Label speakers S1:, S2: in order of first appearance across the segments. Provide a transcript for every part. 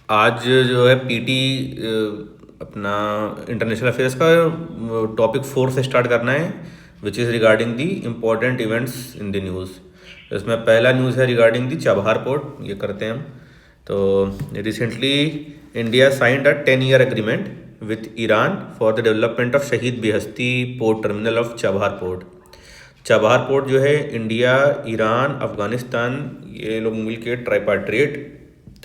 S1: आज जो है पीटी अपना इंटरनेशनल अफेयर्स का टॉपिक 4 से स्टार्ट करना है, which is regarding the important events in the news. इसमें पहला न्यूज़ है रिगार्डिंग दी चाबहार पोर्ट, ये करते हैं हम। तो recently India signed a 10-year agreement with Iran for the development of Shahid Beheshti port terminal of Chabahar port. Chabahar port जो है इंडिया, ईरान, अफगानिस्तान, ये लोग मिलके ट्राइपार्टेट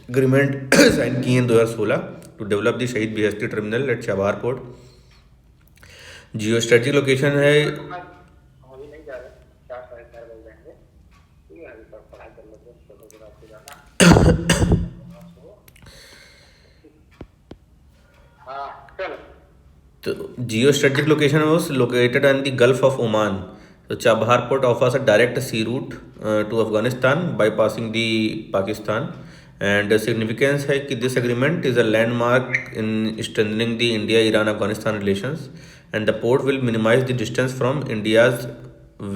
S1: एग्रीमेंट साइन किए हैं 2016 to develop the Shahid Beheshti terminal at Chabahar port. Geo strategic location है।
S2: अभी नहीं जा रहे, 4 साढ़े 4 बज जाएंगे। ठीक है, अभी तक पढ़ाई कर लेते हैं, फोटोग्राफी जाना। हाँ चलो।
S1: तो geo strategic location was located on the Gulf of Oman. तो Chabahar port offers a direct sea route to Afghanistan bypassing the Pakistan. And significance है कि this agreement is a landmark in strengthening the India Iran Afghanistan relations, and the port will minimise the distance from India's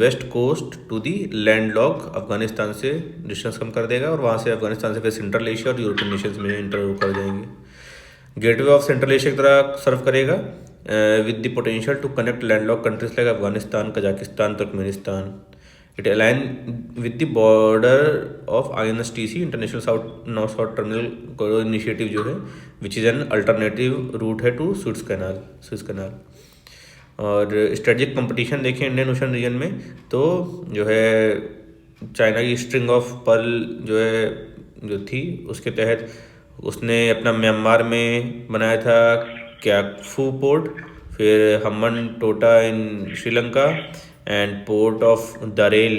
S1: west coast to the land lock. Afghanistan से distance कम कर देगा और वहाँ से अफगानिस्तान से फिर सेंट्रल एशिया और यूरोपियन नेशंस में इंटर कर जाएंगे। गेटवे ऑफ सेंट्रल एशिया की तरह सर्व करेगा with the potential to connect landlock countries like Afghanistan, Kazakhstan, Turkmenistan. It align with the border of INSTC international north south terminal initiative जो है, which is an alternative route है to Suez canal. और strategic competition देखें Indian Ocean region में, तो जो है China की स्ट्रिंग ऑफ पर्ल जो है जो थी, उसके तहत उसने अपना म्यांमार में बनाया था क्याकफू पोर्ट, फिर Hambantota in Sri Lanka, and port of Doraleh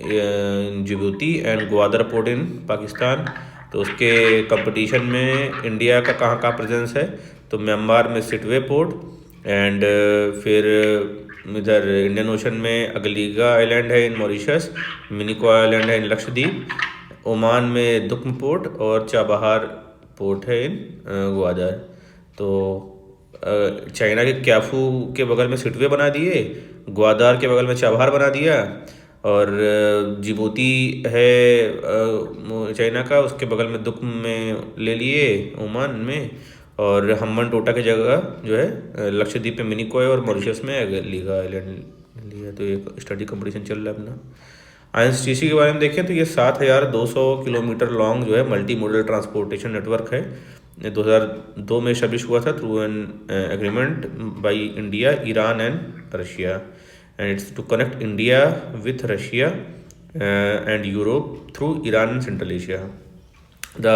S1: in Djibouti, and Gwadar port in Pakistan. तो उसके कंपटीशन में इंडिया का कहाँ कहाँ प्रेजेंस है, तो म्यांमार में सिटवे पोर्ट, एंड फिर इधर इंडियन ओशन में अगलीगा आइलैंड है इन मॉरिशस, मिनिको आइलैंड है इन लक्षद्वीप, ओमान में दुक्म पोर्ट, और चाबहार पोर्ट है इन ग्वादर। तो चाइना के क्याफू के बगल में सिटवे बना दिए, ग्वादर के बगल में चाबहार बना दिया, और जिबूती है चाइना का, उसके बगल में दुक्म में ले लिए ओमान में, और हम्बन टोटा की जगह जो है लक्षद्वीप में मिनिकॉय और मॉरिशस में लीगा आइलैंड लिया। तो एक स्टडी कंपटीशन चल रहा है अपना। INSTC के बारे में देखें तो ये 7,200 किलोमीटर लॉन्ग जो है मल्टी मोडल ट्रांसपोर्टेशन नेटवर्क है। 2002 में एस्टेब्लिश हुआ था through an agreement by India, Iran and Russia, and it's to connect India with Russia and Europe through Iran and Central Asia. The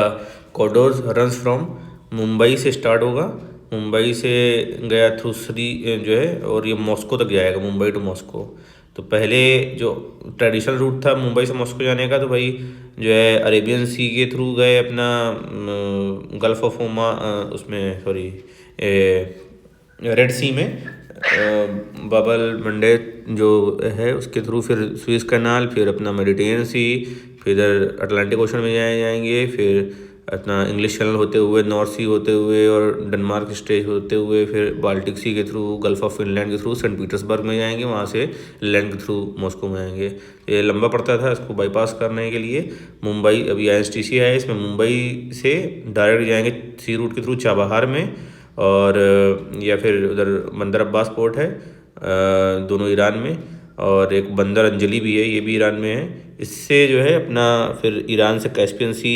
S1: corridor runs from Mumbai से start होगा, मुंबई से गया through जो है, और ये मॉस्को तक जाएगा, मुंबई टू मॉस्को। तो पहले जो ट्रेडिशनल रूट था मुंबई से मॉस्को जाने का, तो भाई जो है अरेबियन सी के थ्रू गए अपना गल्फ ऑफ ओमा, उसमें सॉरी रेड सी में बाबल मंडेब जो है उसके थ्रू, फिर स्विस कैनाल, फिर अपना मेडिटेरियन सी, फिर इधर अटलांटिक ओशन में जाएंगे, फिर अपना इंग्लिश चैनल होते हुए, नॉर्थ सी होते हुए, और डेनमार्क स्ट्रेट होते हुए, फिर बाल्टिक सी के थ्रू, गल्फ ऑफ फिनलैंड के थ्रू सेंट पीटर्सबर्ग में जाएंगे, वहाँ से लैंड के थ्रू मॉस्को में आएंगे। ये लंबा पड़ता था, इसको बाईपास करने के लिए मुंबई, अभी INSTC है इसमें, मुंबई से डायरेक्ट जाएंगे सी रूट के थ्रू चाबहार में, और या फिर उधर बंदर अब्बास पोर्ट है, दोनों ईरान में, और एक बंदर अंजलि भी है, ये भी ईरान में है। इससे जो है अपना फिर ईरान से कैस्पियन सी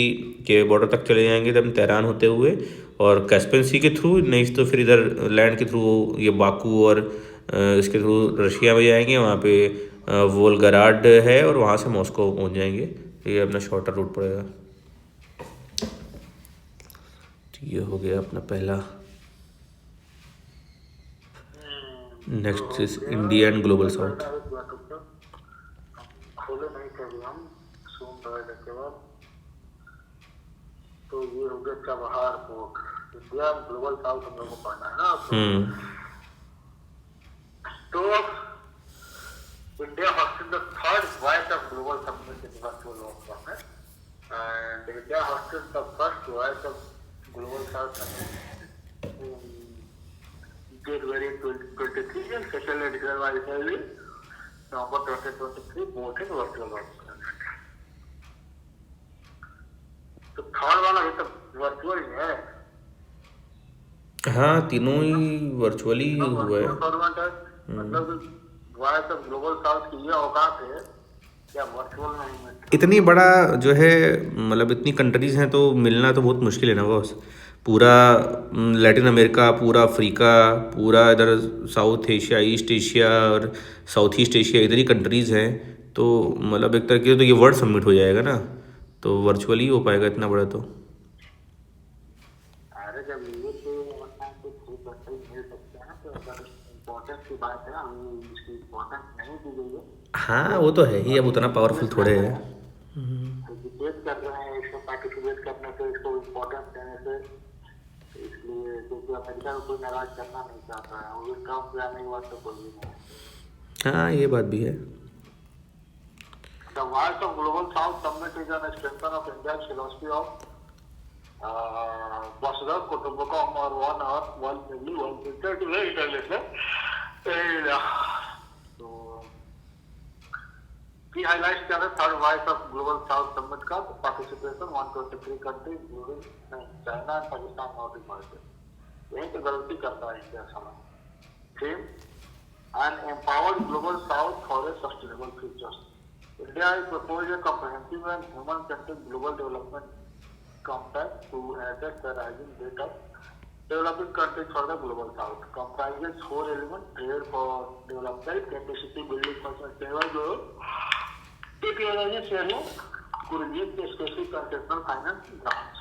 S1: के बॉर्डर तक चले जाएंगे एकदम तेहरान होते हुए, और कैस्पियन सी के थ्रू नहीं तो फिर इधर लैंड के थ्रू ये बाकू और इसके थ्रू रशिया में जाएंगे, वहाँ पे वोल्गोग्राड है, और वहाँ से मॉस्को पहुँच जाएंगे। ये अपना शॉर्टर रूट पड़ेगा। तो ये हो गया अपना पहला। Next is India and global south.
S2: खोले नहीं थे अभी हम सूम दवाई के बाद। तो ये हो गया Chabahar port, India global south हम लोग को पढ़ना है ना। तो India hosted the third voyage of global summit in virtual format, and India hosted the first voyage of global south summit in January 2023, and second edition was held in November 2023, both in virtual format. तो third वाला अभी तक virtual ही है,
S1: हाँ, तीनों ही virtually हुआ है।
S2: Virtual tournament है। मतलब वॉइस ऑफ ग्लोबल साउथ की ये औकात है क्या वर्चुअल नहीं है।
S1: इतनी बड़ा जो है, मतलब इतनी कंट्रीज़ हैं तो मिलना तो बहुत मुश्किल है ना बॉस। पूरा लैटिन अमेरिका, पूरा अफ्रीका, पूरा इधर साउथ एशिया, ईस्ट एशिया और साउथ ईस्ट एशिया, इधर ही कंट्रीज़ हैं। तो मतलब एक तरीके से तो ये वर्ल्ड समिट हो जाएगा ना, तो वर्चुअली हो पाएगा इतना बड़ा तो।
S2: अरे जब ये तो ऑनलाइन तो 3% मिल सकते हैं, तो अगर इम्पोर्टेंस की बात है अभी इसकी इम्पोर्टेंस नहीं दी गई है।
S1: हाँ वो तो है ही, अब उतना पावरफुल थोड़े है।
S2: हेजिटेट कर रहे हैं इसमें पार्टिसिपेट करने से, इसको इम्पोर्टेंस देने से, इसलिए क्योंकि अमेरिका को कोई नाराज करना नहीं चाहता है, वो भी ट्रम्प जाने के बाद तो कोई भी नहीं।
S1: हाँ ये बात भी है।
S2: The voice of global south summit is an extension of India's philosophy of Vasudha Kutumbakam or one earth, one family, one future. It's very international. And so key highlights क्या है third voice of global south summit का participation 123 countries including China and Pakistan not invited. यही तो गलती करता है India साला। Theme an empowered global south for a sustainable future. India has proposed a comprehensive and human-centered global development compact to address the rising rate of developing countries for the global south. Comprises 4 elements: trade for development, capacity building for sustainable growth, technology sharing, coordinate specific concessional finance grants.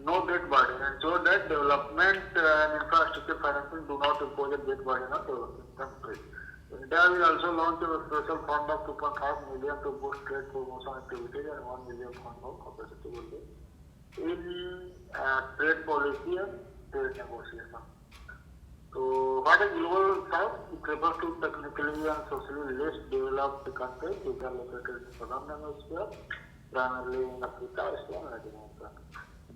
S2: No debt burden. Ensure that development and infrastructure financing do not impose a debt burden on developing countries. India will also launch a special fund of 2.5 million to boost trade promotion activities and 1 million fund for capacity building in trade policy and trade negotiation. So, what is global south? It refers to technically and socially less developed countries which are located in the southern hemisphere, primarily in Africa, Asia, and Latin America.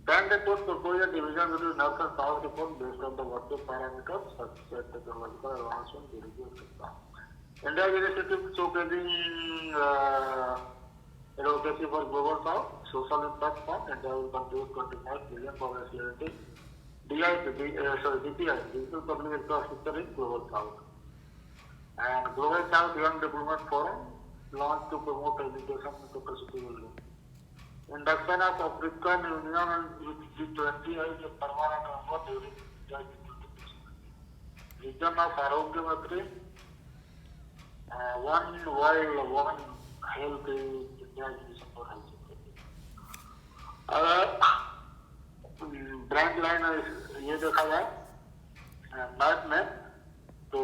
S2: Then report propose a division between north and south report based on the working parameters such as technological advancement, GDP, etc. India's initiative showcasing advocacy for global south, social impact fund. India will contribute 25 billion for facilitating DPI, Digital Public Infrastructure in Global South. And Global South Young Development Forum launched to promote education and capacity building. Induction of African Union and G20 is a permanent member during G20. Region of Arogya Matri, one world, one health is India's vision for health security. Brand line ये देखा जाए map में तो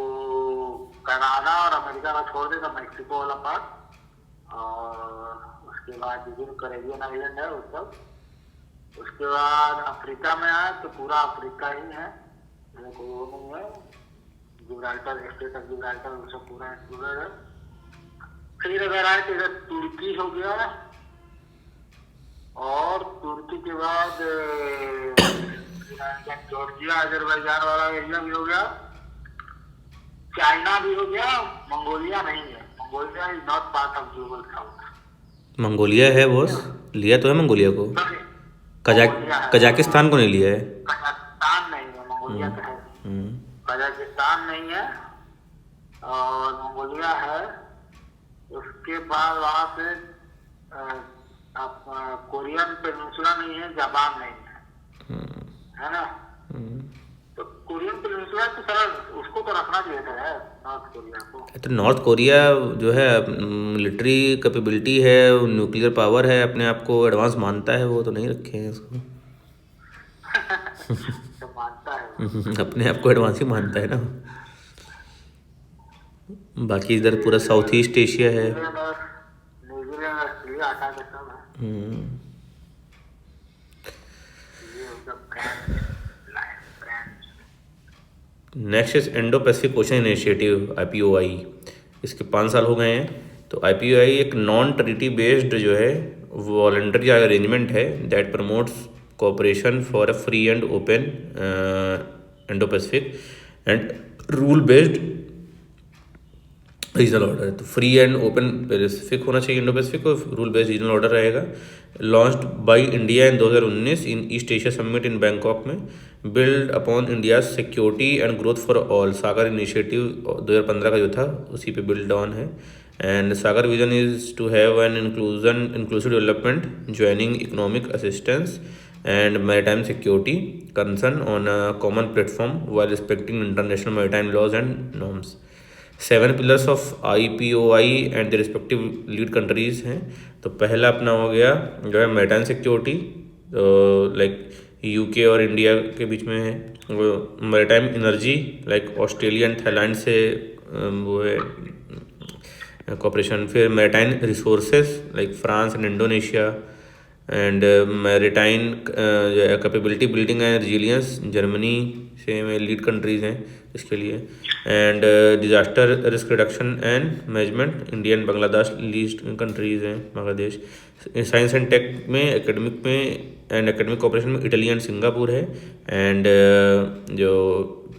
S2: Canada और America का छोड़ देगा, Mexico वाला पार्ट, और उसके बाद जो कैरेबियन आइलैंड है वो सब, उसके बाद अफ्रीका में आए तो पूरा अफ्रीका ही है, कोई वो नहीं है, जिब्राल्टर, स्टेट ऑफ जिब्राल्टर वो सब पूरा इंक्लूडेड है। फिर अगर आए तो इधर तुर्की हो गया, और तुर्की के बाद जॉर्जिया अजरबैजान वाला एरिया भी हो गया, चाइना भी हो गया, मंगोलिया नहीं है, Mongolia is not part of global south.
S1: Mongolia है बॉस, लिया तो है मंगोलिया को। कजाकिस्तान को नहीं लिया है।
S2: कजाकिस्तान नहीं है, मंगोलिया का है। कजाकिस्तान नहीं है और मंगोलिया है। उसके बाद वहां से कोरियन पेनिनसुला नहीं है, जापान नहीं है ना। तो कोरियन पेनिनसुला तो सारा उसको तो रखना चाहिए था नॉर्थ कोरिया को।
S1: तो नॉर्थ कोरिया जो है मिलिट्री कैपेबिलिटी है, न्यूक्लियर पावर है, अपने आप को एडवांस मानता है, वो तो नहीं रखे हैं इसको।
S2: तो मानता है
S1: अपने आप को एडवांस ही मानता है ना। बाकी इधर पूरा साउथ ईस्ट एशिया है।
S2: न्यूजीलैंड ऑस्ट्रेलिया हटा के सब है।
S1: Next is Indo Pacific ocean initiative IPOI। इसके 5 साल हो गए हैं। तो IPOI एक नॉन ट्रीटी बेस्ड जो है वॉलंटरी अरेंजमेंट है that promotes cooperation for a free and open Indo Pacific and rule based regional order है, तो फ्री एंड ओपन पैसिफिक होना चाहिए, इंडो पैसिफिक, और रूल बेस्ड रीजनल ऑर्डर रहेगा। Launched by India in 2019 in East Asia summit in Bangkok में। Build upon India security and growth for all, Sagar initiative 2015 का जो था उसी पे बिल्ड ऑन है। And Sagar vision is to have an inclusive development joining economic assistance and maritime security concern on a common platform while respecting international maritime laws and norms. 7 pillars of IPOI and the respective lead countries हैं। तो पहला अपना हो गया जो है maritime security, like UK और India के बीच में है। Maritime energy, like Australia and Thailand से वो है कॉपरेशन। फिर maritime resources, like France and Indonesia. And maritime capability building and resilience, Germany से में लीड कंट्रीज़ हैं इसके लिए। And disaster risk reduction and management, India and Bangladesh lead countries हैं, बांग्लादेश। साइंस एंड टेक में, एकेडमिक में एंड एकेडमिक कॉपरेशन में Italy and Singapore है। एंड जो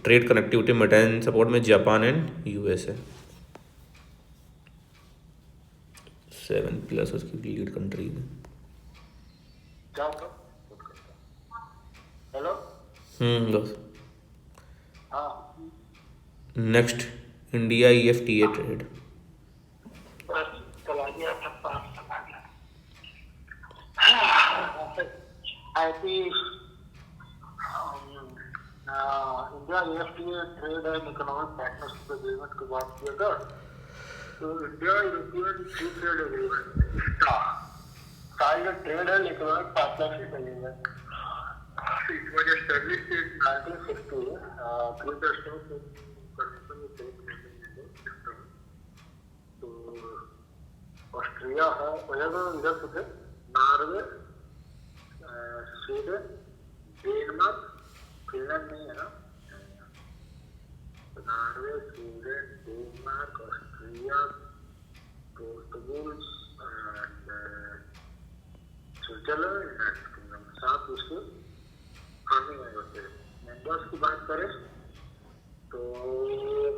S1: ट्रेड कनेक्टिविटी मैरिटाइम सपोर्ट में जापान एंड यूएस है। 7 प्लस उसकी लीड कंट्रीज हैं।
S2: हेलो।
S1: दोस्त
S2: हाँ,
S1: नेक्स्ट इंडिया EFTA ट्रेड।
S2: चला गया ऐसी India EFTA trade and economic partnership agreement की बात किया था, तो India European free trade agreement इसका trade and economic partnership agreement it was established in 1950 through the Stock Convention of Trade. तो ऑस्ट्रिया है, इधर से थे नॉर्वे, स्वीडन, डेनमार्क, फिनलैंड नहीं है ना, Norway, Sweden, Denmark, Austria, Portugal and Switzerland, सात उसके फार्मिंग होते हैं। मेंबर्स की बात करें तो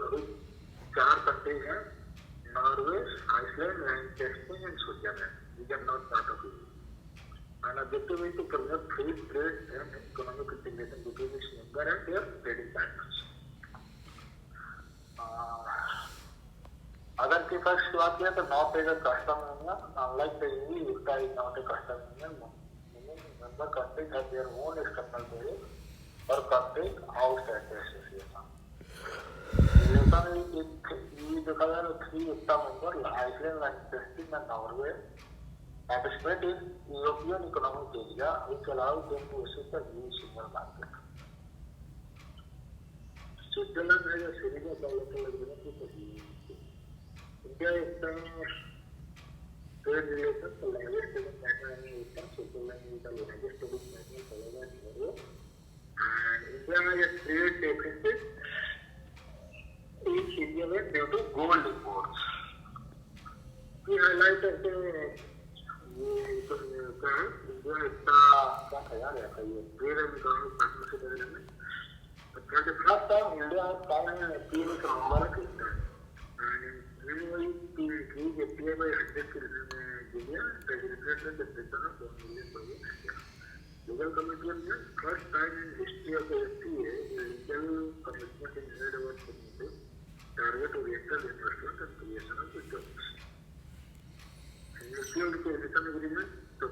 S2: अभी 4 कंट्रीज हैं, नॉर्वे, आइसलैंड, लिechtenstein and Switzerland. These are not part of it. And objective is to promote free trade and economic integration between its member and their trading partners. अगर की फर्स्ट बात किया तो not as a custom union, unlike the EU, इसका is not a custom union. Member countries have their own external tariff or countries outside the association. Relation is देखा जाए तो 3 उत्तर मेंबर आइसलैंड, लिechtenstein and Norway participate in European Economic Area, which allows them to access the EU single market. Switzerland has a series of bilateral agreements with the EU. India is the trade relations, the largest trading partner in Asia. Switzerland is the largest trading partner followed by Norway. And India has a trade deficit in India due to gold imports. We highlight that India इतना क्या तैयार है ये trade and economic partnership agreement. For the first time, India has signed an FTA with America. And annually, to increase FTA by 100 billion, that is represented the return of 1 million per year. Legal commitment means first time in history of the FTA, the legal commitment is made about committed target oriented investment and creation of jobs. FTA return agreement, the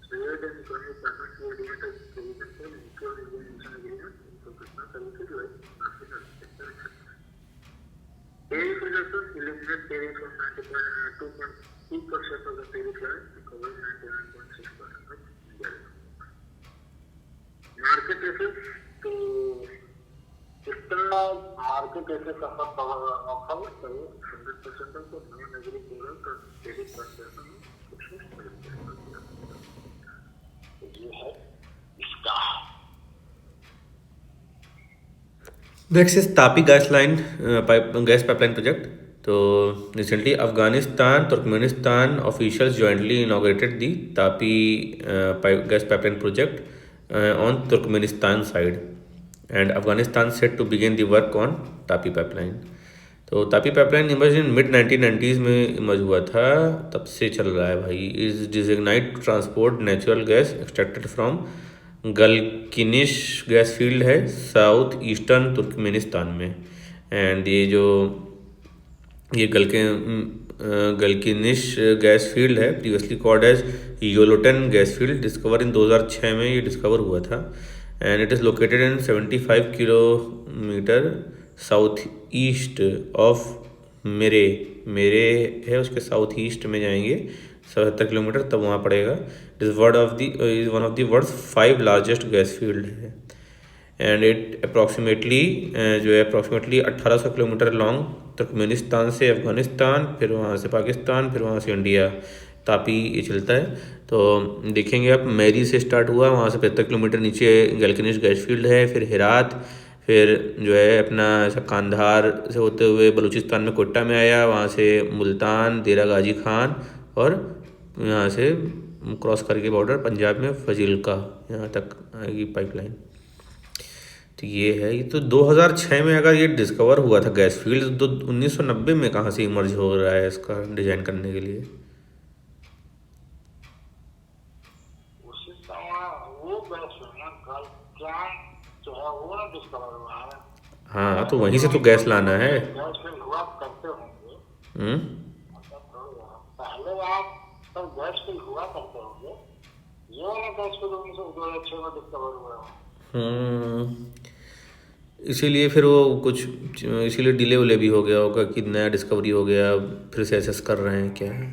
S2: trade and economic partnership agreement is provision for mutual recognition agreement in professional services like nursing and sector, etc. Tariff reduction eliminate tariff from 92.2% of the tariff line to cover 99.6% of India. Market access to इसका market access offer तो 100% of the non-agri products और tariff concession ये है इसका।
S1: Next is TAPI gas line gas pipeline project. तो recently Afghanistan Turkmenistan officials jointly inaugurated the TAPI gas pipeline project on Turkmenistan side and Afghanistan set to begin the work on TAPI pipeline. तो TAPI pipeline emerge in mid 1990s में emerge हुआ था, तब से चल रहा है भाई। Is designed transport natural gas extracted from Galkynysh gas field है साउथ ईस्टर्न तुर्कमेनिस्तान में। एंड ये गलकिनिश गैस फील्ड है, previously called as Yoloten gas field, discover in 2006 में ये डिस्कवर हुआ था। And it is located in 75 kilometre south east of Mary Mary है, उसके साउथ ईस्ट में जाएंगे 77 किलोमीटर, तब वहाँ पड़ेगा। It is one of the world's 5 largest gas field है। एंड इट अप्रॉक्सीमेटली जो है अप्रॉक्सीमेटली 1800 किलोमीटर लॉन्ग, तुर्कमेनिस्तान से अफ़गानिस्तान, फिर वहाँ से पाकिस्तान, फिर वहाँ से इंडिया, तापी ये चलता है। तो देखेंगे आप, मैरी से स्टार्ट हुआ, वहाँ से 75 किलोमीटर नीचे गलकिनिश गैस फील्ड है, फिर हेरात, फिर जो है अपना ऐसा कांधार से होते हुए बलूचिस्तान में कोट्टा में आया, वहाँ से मुल्तान, देरा गाजी खान, और यहाँ से क्रॉस करके बॉर्डर पंजाब में फजील्का, यहाँ तक आएगी पाइपलाइन। तो ये है, ये तो 2006 में अगर ये डिस्कवर हुआ था गैस फील्ड, तो 1990 में कहाँ से इमर्ज हो रहा है इसका डिजाइन करने के लिए।
S2: उसी समय वो गैस ना गलजान जो है वो ना डिस्कवर हुआ है।
S1: हाँ, तो वहीं से तो गैस लाना है।
S2: गैस फील्ड हुआ करते होंगे,
S1: हम्म
S2: पहले आप सब गैस फील्ड हुआ करते होंगे, ये वाला गैस फील्ड 2006 में डिस्कवर हुआ है।
S1: इसीलिए फिर वो कुछ, इसीलिए डिले उले भी हो गया होगा कि नया डिस्कवरी हो गया, फिर से एसेस कर रहे हैं क्या है।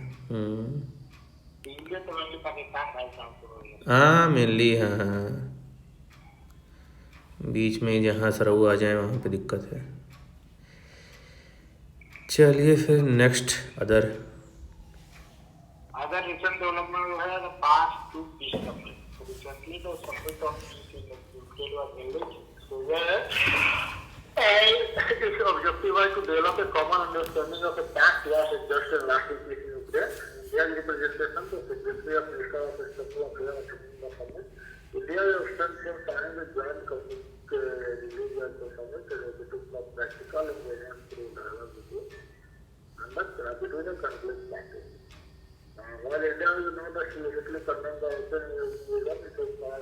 S2: इंडिया तो वैसे पाकिस्तान भाई काम कर रही है।
S1: हाँ मेनली, हाँ हाँ, बीच में जहाँ सरऊ आ जाए वहाँ पे दिक्कत है। चलिए फिर नेक्स्ट अदर
S2: रिसेंट डेवलपमेंट जो है past to peace summit recently तो summit of peace was held. So its objective was to develop a common understanding of a past was just and lasting peace in Ukraine. India's representation to Secretary of Minister of External Affairs and Community Summit. India has spent some time with joint conflict release at the summit to took practical and various through dialogue with you. And between the conflict practice. While India is not explicitly condemned the open invasion, it is now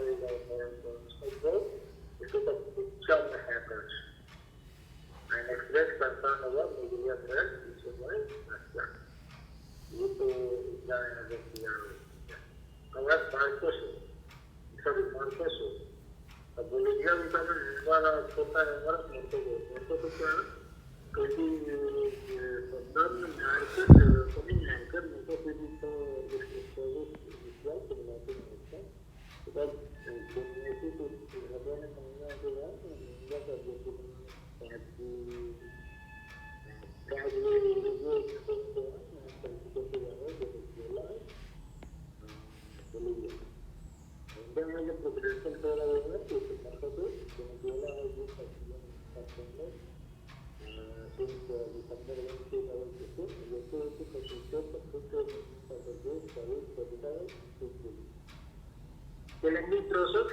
S2: it is a picture of hackers and express concern over media threats, which is why Russia. ये तो जाने लगे किया अगर market sorry market अब बोलिए उनका जो निवारा छोटा है हमारा मेरे को क्या कभी संदर्भ में मार्केट कभी मार्केट में तो फिर तो विश्वास तो मिलाते हैं उसका तब दुनिया की तो हमें ने समझना है कि यार इंडिया का जो process.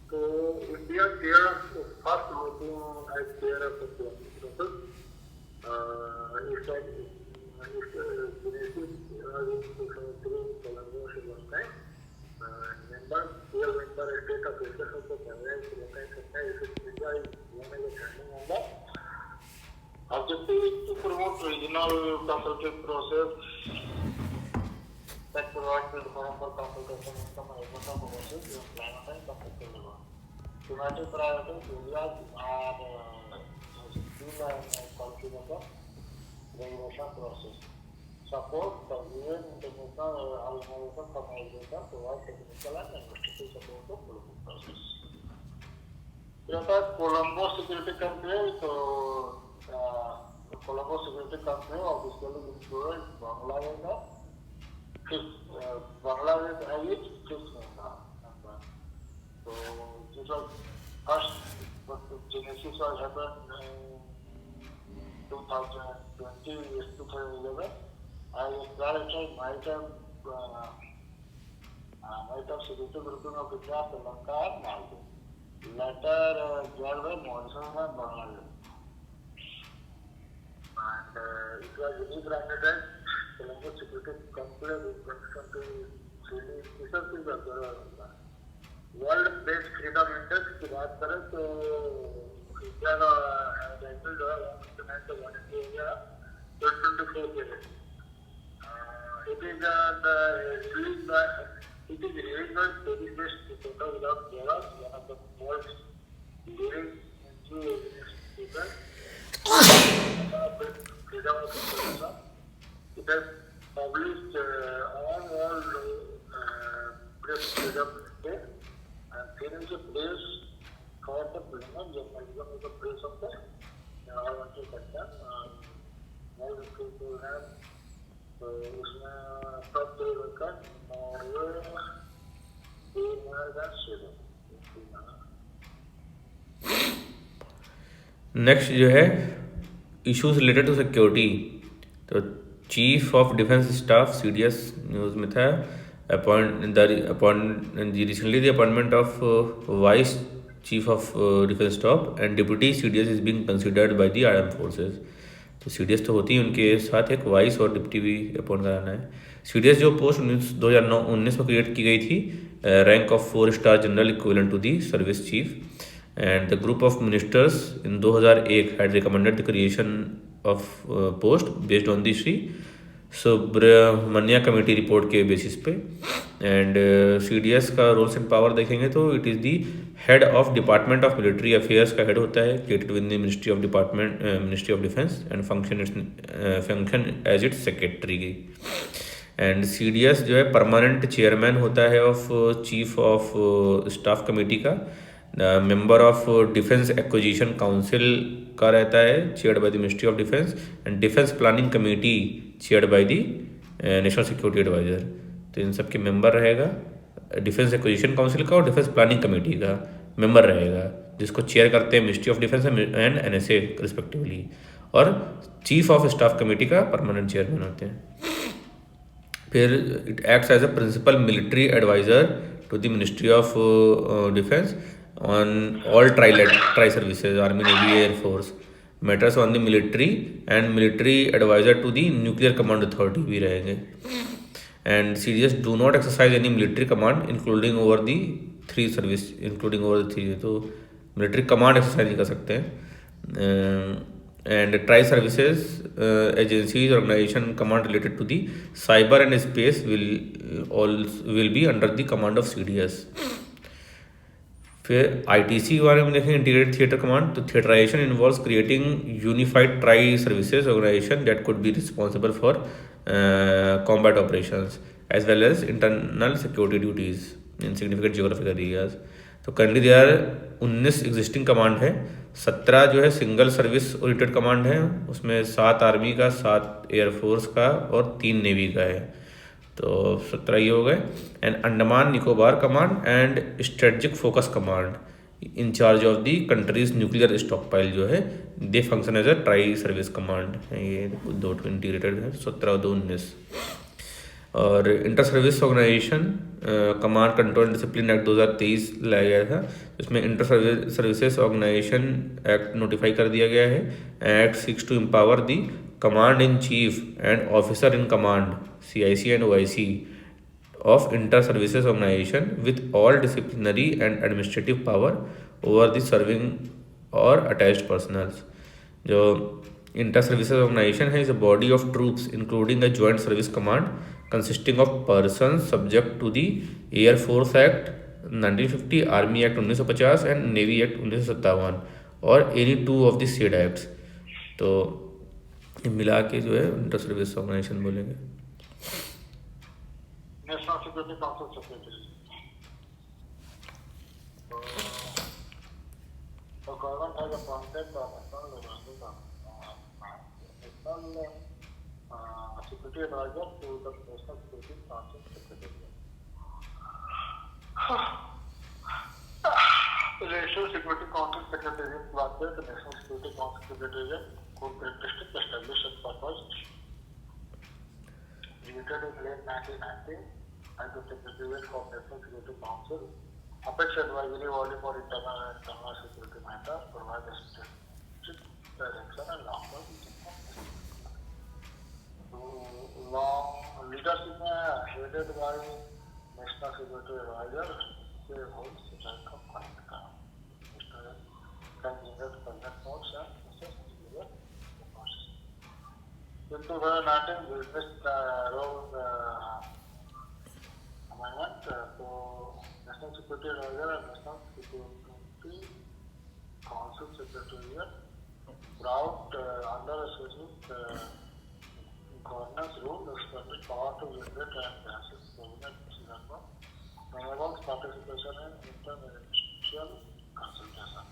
S2: So India chair first working as chair of the process. And it's like member, real member state of Asia of the Congress, India is one of the standing member. Objective is to promote regional consultative process that provides platform for consultation in some processes in climate and conflict level. Thematic priorities areas are scheme and policy matter, regulation process. Support conveyance international organization communication provide technical and administrative support to global process. Colombo Security Company, so Colombo Security Company obviously included Bangladesh. Bangladesh has its fifth member. So this was first, but the genesis was happened in 2020, 2011. I started might have security grouping of India, Sri Lanka and Maldives. Later joined by Morrison and Bangladesh. and it was rebranded as Colombo Security Conclave in 2020. Research की world press freedom index की बात करें तो India का ranking जो है 159 से 180 हो गया 2024 के लिए. It is released by Daily Beast reporter without Geras, one of the most leading NGO people. Freedom of information. It has published on all press freedom state and freedom of press for the freedom journalism is the press of the environmental sector. More people have तो उसमें सब देर का और
S1: next जो है issues related to security. तो chief of defence staff CDS news में था recently the appointment of vice chief of defence staff and deputy CDS is being considered by the arm forces. तो CDS तो होती है, उनके साथ एक वाइस और डिप्टी भी अपॉइंट कराना है. CDS जो पोस्ट 2019 में क्रिएट की गई थी, rank of 4 star general equivalent to the service chief, and the group of ministers in 2001 had recommended the creation of post based on the Shri Subramanya committee report के basis पे. And CDS का roles and power देखेंगे तो it is the head of department of military affairs का head होता है, created with the ministry of defence and function as its secretary. And CDS जो है परमानेंट चेयरमैन होता है of chief of staff committee का. Member of defence acquisition council का रहता है, chaired by the ministry of defence, and defence planning committee chaired by the national security adviser. तो इन सब के मेंबर रहेगा. डिफेंस एक्विजिशन काउंसिल का और डिफेंस प्लानिंग कमेटी का मेंबर रहेगा, जिसको चेयर करते हैं ministry of defence and NSA respectively, और चीफ ऑफ स्टाफ कमेटी का परमानेंट चेयरमैन होते हैं. फिर it acts as a principal military adviser to the ministry of defence on all tri services, army, navy, air force matters on the military, and military adviser to the nuclear command authority भी रहेंगे. And CDS do not exercise any military command including over the three service, तो military command exercise नहीं कर सकते हैं. and tri services agencies organization command related to the cyber and space will be under the command of CDS. फिर ITC के बारे में देखें, इंटीग्रेटेड थिएटर कमांड. तो theatrisation involves creating unified tri services organisation that could be responsible for combat operations as well as internal security duties in significant geographical areas. तो currently there 19 existing command है, 17 जो है single service oriented command है, उसमें 7 army का, 7 air force का और 3 navy का है. तो 17 ये हो गए. And Andaman Nicobar command and strategic focus command in charge of the country's nuclear stockpile जो है, they function as a tri service command. ये दो इंटीग्रेटेड है, 17 और 2 19. और inter service organisation command control and discipline act 2023 लाया गया था. इसमें inter services organisation act notify कर दिया गया है. Act seeks to empower the command in chief and officer in command CIC and OIC of inter services organization with all disciplinary and administrative power over the serving or attached personals. जो inter services organisation है, is a body of troops including a joint service command consisting of person subject to the air force act 1950, army act 1950 and navy act 1957 और any 2 of the said acts. तो मिला के जो है inter service organisation बोलेंगे.
S2: National Security Council Secretary. The government has appointed the National Security Advisor to the National Security Council Secretary. The National Security Council Secretary बात करें तो National Security Council Secretary को characteristic established and purpose created in late 1990 and the Secretariat of National Security Council, apex advisory body for internal and external security matters, provide strategic direction and long-term vision. long leadership headed by National Security Advisor, they hold the rank of Karnataka. Mr. can generate project notes and process clear notes. In 2019, business role amendment to National Security Advisor and National Security Council Secretariat brought under a specific governance rule expanded power to generate and assess cabinet decision enables participation in interministerial consultation.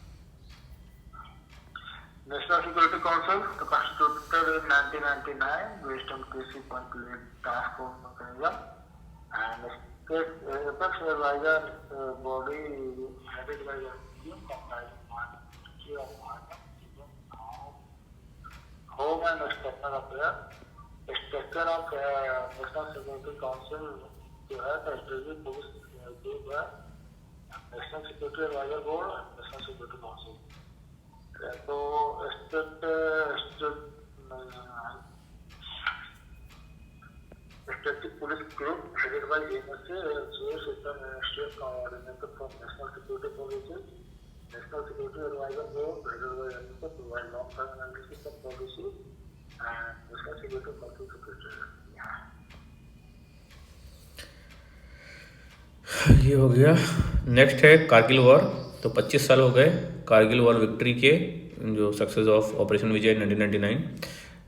S2: National Security Council, constituted in 1999 based on PC.8 task force mechanism, and state apex advisor body headed by the team comprising Ministry of Home and External Affairs. Structure of National Security Council जो है SDG policy group है, national security adviser board और national security council. तो strategic policy group headed by NSA chief international coordinator for national security policy. National security adviser board headed by NSA provide long term analysis of policy and National Security Council Secretary.
S1: ये हो गया. Next है Kargil war. तो 25 साल हो गए Kargil war victory के, जो success of operation Vijay 1999.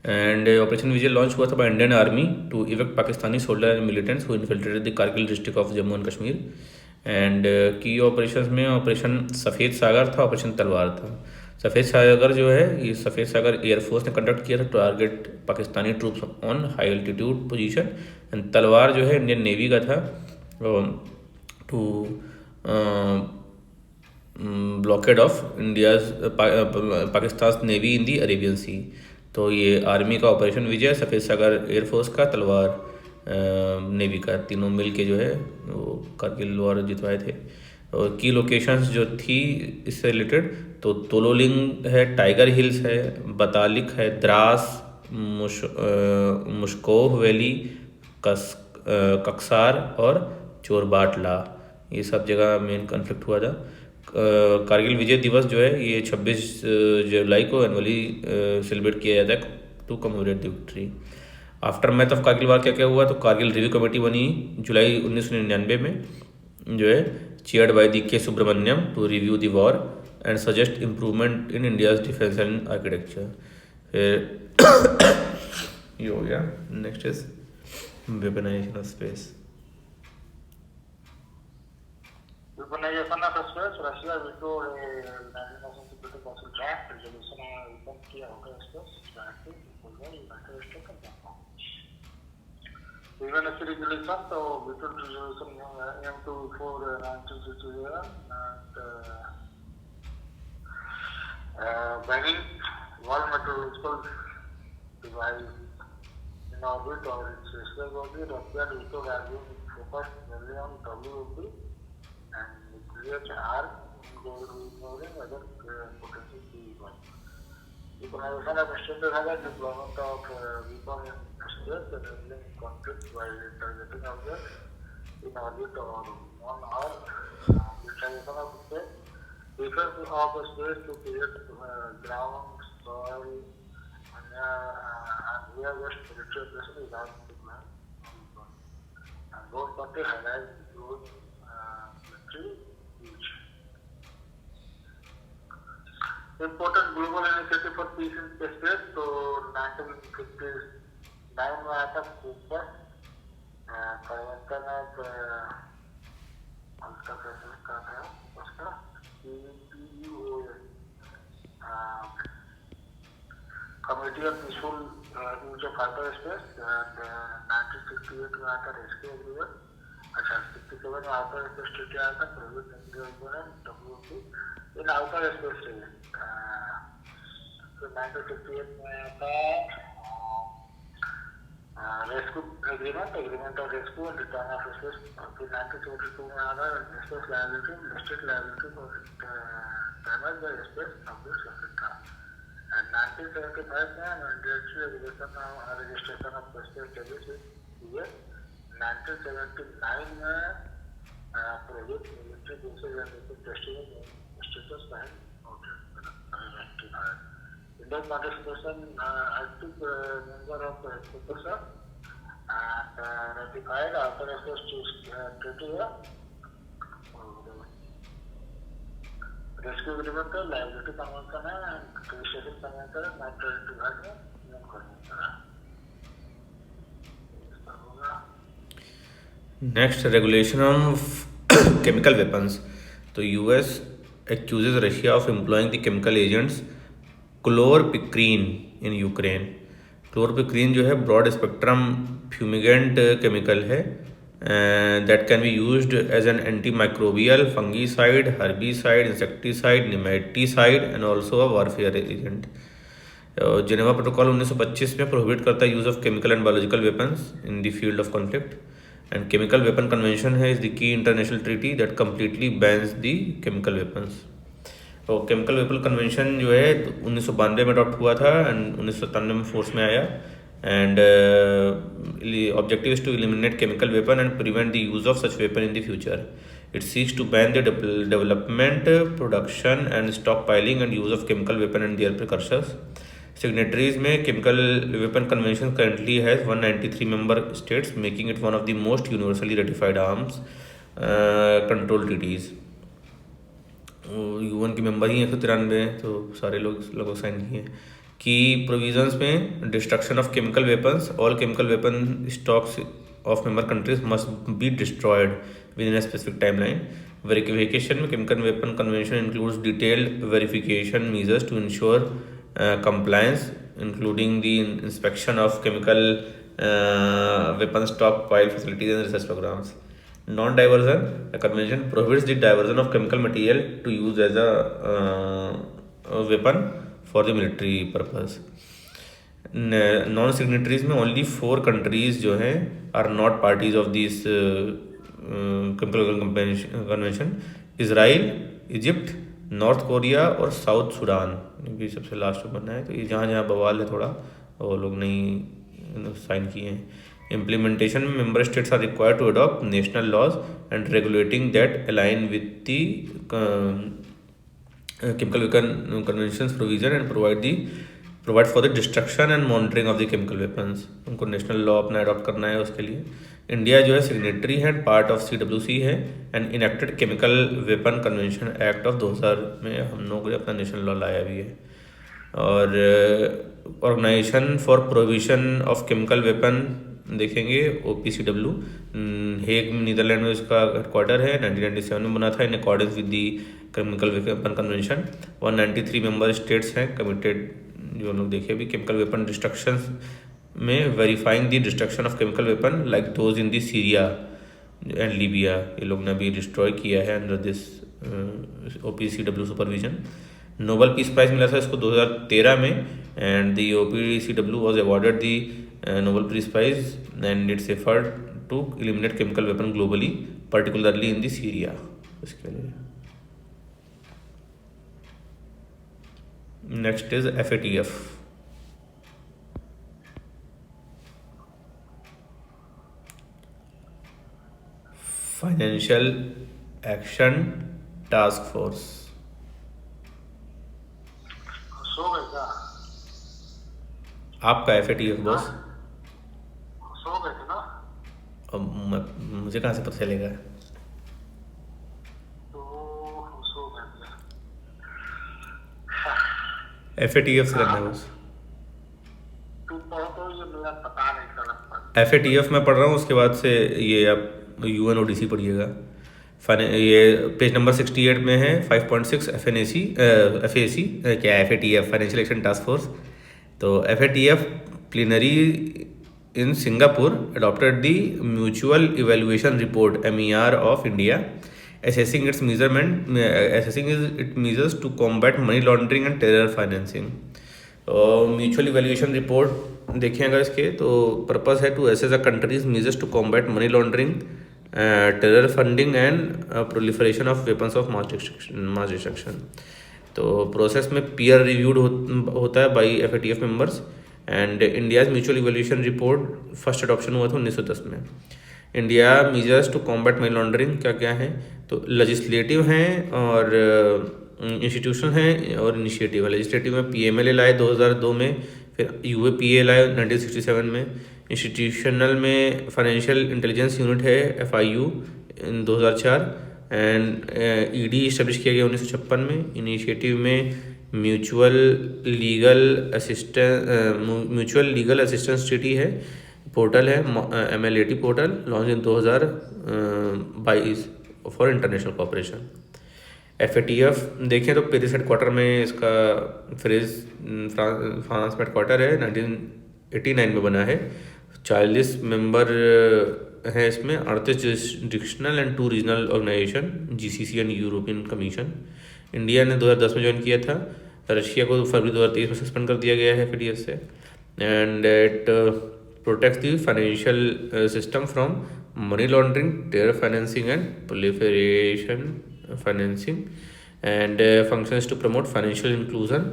S1: And operation Vijay launch हुआ था by Indian army to evict Pakistani soldier and militants who infiltrated the Kargil district of Jammu and Kashmir. And की ऑपरेशन में ऑपरेशन सफ़ेद सागर था, ऑपरेशन तलवार था. सफ़ेद सागर जो है, ये सफ़ेद सागर एयरफोर्स ने कंडक्ट किया था to target Pakistani troops on high altitude position. And Talwar जो है इंडियन नेवी का था to blockade of India's Pakistan navy in the Arabian sea. तो ये आर्मी का ऑपरेशन विजय, सफ़ेद सागर एयरफोर्स का, तलवार नेवी का, तीनों मिल के जो है वो कारगिल वॉर जितवाए थे. और की लोकेशंस जो थी इससे रिलेटेड, तो तोलोलिंग है, टाइगर हिल्स है, बतालिक है, द्रास, मुश्कोह वैली, कक्सार और चोरबाटला, ये सब जगह मेन कॉन्फ्लिक्ट हुआ था. कारगिल विजय दिवस जो है ये 26 जुलाई को एनुअली सेलिब्रेट किया जाता है to commemorate the victory. Aftermath of Kargil war क्या क्या हुआ, तो कारगिल रिव्यू कमेटी बनी जुलाई 1999 में, जो है chaired by the K Subrahmanyam to review the war and suggest improvement in India's defence and architecture. फिर ये हो गया. Next is weaponisation of space.
S2: Weaponization of space, Russia vetoed a National Security Council draft resolution on weapon किया होगा space directly proposal United States and Japan. Even a resolution, so vetoed resolution M24 1967 and banning all meteorological device in orbit or its sister orbit. Russia vetoed has been focused mainly on WOP and nuclear arm, ignoring other potential key. Weaponization of extended has a deployment of weapon in space, enabling conflict while targeting objects in orbit or on Earth. Utilization of space, defense of space to create ground, soil, and where west military operation is not deployed. And both countries highlight growth huge. Important global initiative for peace in space. So 1959 में आया था Cooper, परिवर्तन उसका president का था, उसका CPUOS, Committee on Peaceful Use of Outer Space, and 1968 में आया था रेस्क्यू एग्रीमेंट. अच्छा 67 में आउटर स्पेस ट्रीटी आया था, प्रोविजन WOP इन आउटर स्पेस ट्रीटी. फिर 1968 में आया था rescue agreement of rescue and return of space. फिर 1972 में आया था space liability, listed liability for damage bye space objects of interest. And 1975 में mandatory registration of postal services हुए। 1979 में project military bases and testing status है Indian participation active member of Copersa and ratified authorized treaty rescue agreement है, liability convention है, registration convention है, matter विभाग में नियम कन्वेंशन है।
S1: Next regulation of chemical weapons. तो US accuses Russia of employing the chemical agents chloropicrin in Ukraine. Chloropicrin जो है ब्रॉड स्पेक्ट्रम फ्यूमिगेंट केमिकल है that can be used as an antimicrobial, fungicide, herbicide, insecticide, nematicide and also a warfare agent. Geneva protocol 1925 में prohibit करता है use of chemical and biological weapons in the field of conflict and chemical weapon convention है is the key international treaty that completely bans the chemical weapons. और chemical weapon convention जो है 1992 में adopt हुआ था and 1997 में force में आया and objective is to eliminate chemical weapon and prevent the use of such weapon in the future. It seeks to ban the development, production and stockpiling and use of chemical weapon and their precursors. Signatories में chemical weapon convention currently has 193 member states, making it one of the most universally ratified arms control treaties. UN के member ही 193, तो सारे लोगों sign किए हैं। की provisions में destruction of chemical weapons, all chemical weapon stocks of member countries must be destroyed within a specific timeline. Verification में chemical weapon convention includes detailed verification measures to ensure compliance including the inspection of chemical weapon stockpile facilities and research programs. Non-diversion, the convention prohibits the diversion of chemical material to use as a weapon for the military purpose. Non-signatories में only 4 countries जो हैं are not parties of this chemical convention: Israel, Egypt, north Korea और south Sudan भी सबसे last में बनना है। तो ये जहाँ जहाँ बवाल है थोड़ा वो लोग नहीं साइन किए हैं। इम्प्लीमेंटेशन में member states are required to adopt national laws and regulating that align with the chemical convention provision and provide for the destruction and monitoring of the chemical weapons. उनको नेशनल लॉ अपना adopt करना है। उसके लिए India जो है signatory है, part of CWC है and enacted chemical weapon convention act of 2000 में हम लोगों ने अपना नेशनल लॉ लाया भी है। और organisation for provision of chemical weapon देखेंगे OPCW, हेग नीदरलैंड में इसका हेडक्वार्टर है। 1997 में बना था in accordance with the chemical weapon convention. 193 member states हैं कमिटेड, जो हम लोग देखे अभी केमिकल वेपन डिस्ट्रक्शन में verifying the destruction of chemical weapon like those in the Syria and Libya, ये लोग ने भी डिस्ट्रॉय किया है under this OPCW supervision. Nobel peace prize मिला था इसको 2013 में and the OPCW was awarded the Nobel peace prize and its effort to eliminate chemical weapon globally, particularly in the Syria. इसके लिए next is FATF। Financial action task force.
S2: सो गए क्या?
S1: आपका FATF बॉस?
S2: सो गए थे ना?
S1: अब मुझे कहाँ से पता चलेगा?
S2: तो सो गए थे।
S1: FATF से करना है बस।
S2: तू पढ़ो तो ये मेरा पता नहीं चला।
S1: FATF में पढ़ रहा हूँ, उसके बाद से ये आप UNODC पढ़िएगा। ये पेज नंबर 68 में है 5.6 FAC क्या FATF financial action task force. तो FATF plenary in Singapore adopted the mutual evaluation report MER of India assessing its measures to combat money laundering and terror financing। Mutual evaluation report देखेंगे इसके, तो purpose है to assess a country's measures to combat money laundering, terror funding and proliferation of weapons of mass destruction. तो process में peer reviewed होता है by FATF members. And India's mutual evolution report first adoption हुआ था 1910 में। India measures to combat money laundering क्या क्या है, तो लेजिस्लेटिव हैं और इंस्टीट्यूशन हैं और इनिशिएटिव है। लेजिस्लेटिव में PMLA लाए 2002 में, फिर UAPA लाए 1967 में। इंस्टीट्यूशनल में फाइनेंशियल इंटेलिजेंस यूनिट है FIU in 2004, and ED establish किया गया 1956 में। इनिशिएटिव में म्यूचुअल लीगल असिस्टेंस ट्रीटी है, पोर्टल है MLAT portal, launch in 2022 for international cooperation. FATF देखें तो पेरिस हेडक्वार्टर में इसका फ्रांस में हेडक्वार्टर है, 1989 में बना है। 40 मेंबर हैं इसमें, 38 jurisdictional and 2 regional organisation, GCC and European commission. India ने 2010 में ज्वाइन किया था, रशिया को फरवरी 2023 में सस्पेंड कर दिया गया है FATF से। And it protects the financial system from money laundering, terror financing and proliferation financing, and functions to promote financial inclusion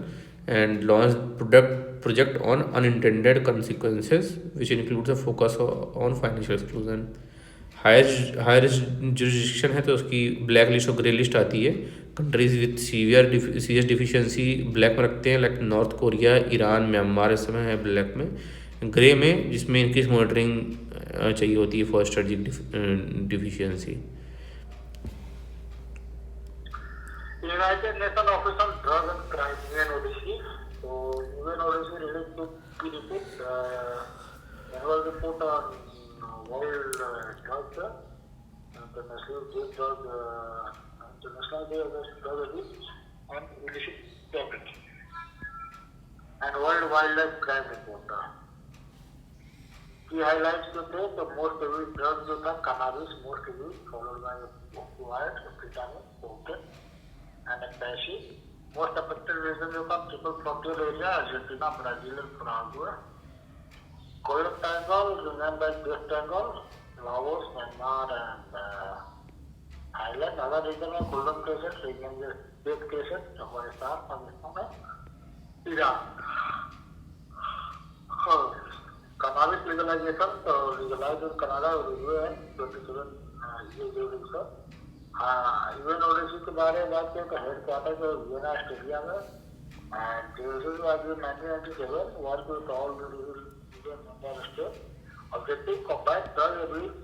S1: and launch project on unintended consequences, which includes a focus on financial exclusion. Higher jurisdiction है तो उसकी black list और grey list आती है। Countries with serious deficiency black में रखते हैं, like North Korea, Iran, Myanmar इस समय है ब्लैक में। ग्रे में जिसमें इनकी मॉनिटरिंग चाहिए होती है for strategic deficiency.
S2: United Nations Office on Drug and Crime (UNODC). So UNODC released the report, annual report on world drug, international day against drug abuse and illicit trafficking, and world wildlife crime report. Key highlights जो थे तो most used drug जो था cannabis most used, followed by opioid, amphetamine, cocaine and ecstasy. Most affected region जो था triple frontier area, Argentina, Brazil and Paraguay. Golden Triangle, Union by West Triangle, Laos, Myanmar and Thailand. Other region में Golden Crescent, region में Death Crescent, Afghanistan, Pakistan है, Iran. Cannabis legalization, तो legalized in Canada और UN 27 UNODC के बारे में बात करें तो हेडक्वार्टर जो वियना ऑस्ट्रेलिया में, and this was in 1997, work with all member state, objective combat drug abuse,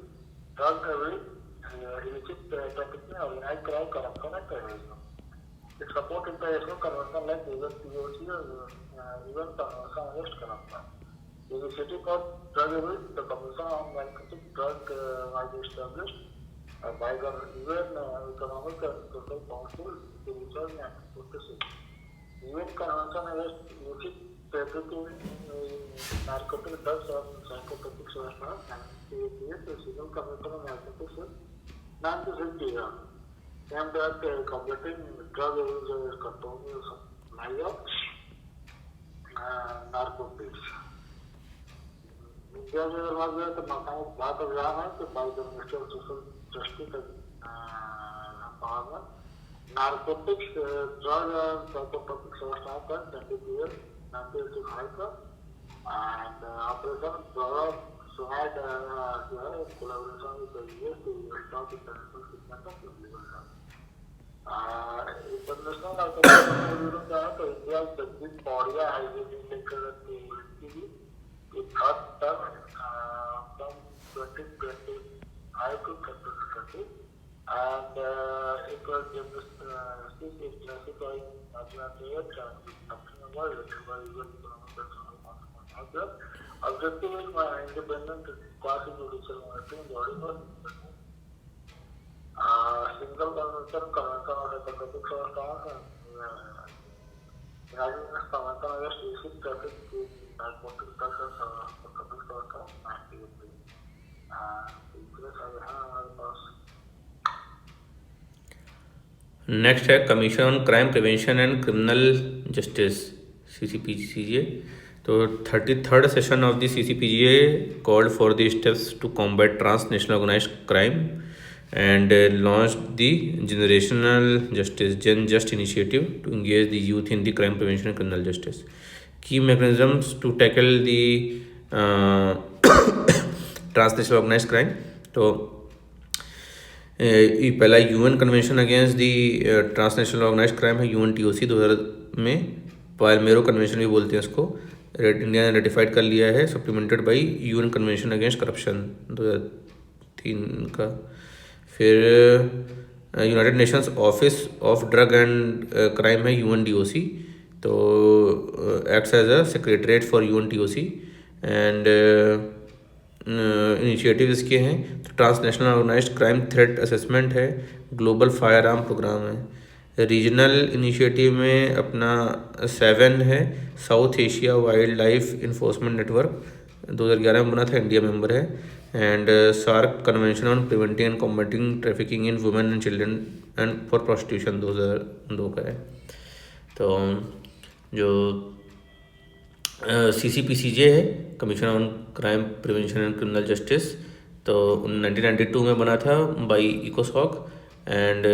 S2: illicit trafficking, organized crime, corruption and terrorism. It support international convention like UNPOC and UN Convention Against Corruption. The initiative for drug abuse, the Commission on Narcotic Drug was established by the UN Economic and Social Council to research and practices. UN Convention Against Illicit Trafficking, Narcotic Drugs and Psychotropic Substances, and the Civil Commission on Narcotics in 1951, aimed at combating drug abuse, controlling supply of narcotics. India में अगर बात करें तो बात अभियान है कि by the minister of social justice and narcotics, drug and psychotropic संस्थाओं पर 1985 का, एंड ऑपरेशन ड्रग स्वाड जो है collaboration with US to stop international shipment of illegal drugs. International narcotics bureau का है तो इंडिया जगदीप पौड़िया हाईवे लेकर की third term from 2025 to 2030, and it was classified as a trade and something about objective is independent quasi-judicial monitoring body for single convention of the topics of United Nations Convention Against Illicit Trafficking narcotic drugs and psychotropic substances activity.
S1: Next है commission on crime prevention and criminal justice CCPGA। तो 33rd session of the CCPGA called for the steps to combat transnational organised crime and launched the Generational Justice Gen Just initiative to engage the youth in the crime prevention and criminal justice. Key mechanisms to tackle the transnational organized crime. तो ये पहला UN convention against the transnational organised crime है, UNTOC 2000 में, पालमेरो convention भी बोलते हैं इसको, India ने रेटिफाइड कर लिया है, supplemented by UN convention against corruption 2003 का। फिर United Nations office of drug and crime है, UNDOC, तो acts as a secretariat for UNTOC। And initiative इसके हैं तो transnational organised crime threat assessment है, ग्लोबल फायर आर्म प्रोग्राम है। Regional initiative में अपना 7 है, South Asia wildlife enforcement network 2011 में बना था, इंडिया मेंबर है। And SAARC convention on preventing and combating trafficking in women and children and for prostitution 2002 का है। तो जो CCPCJ है, commission on crime prevention and criminal justice, तो 1992 में बना था बाई इकोसॉक। एंड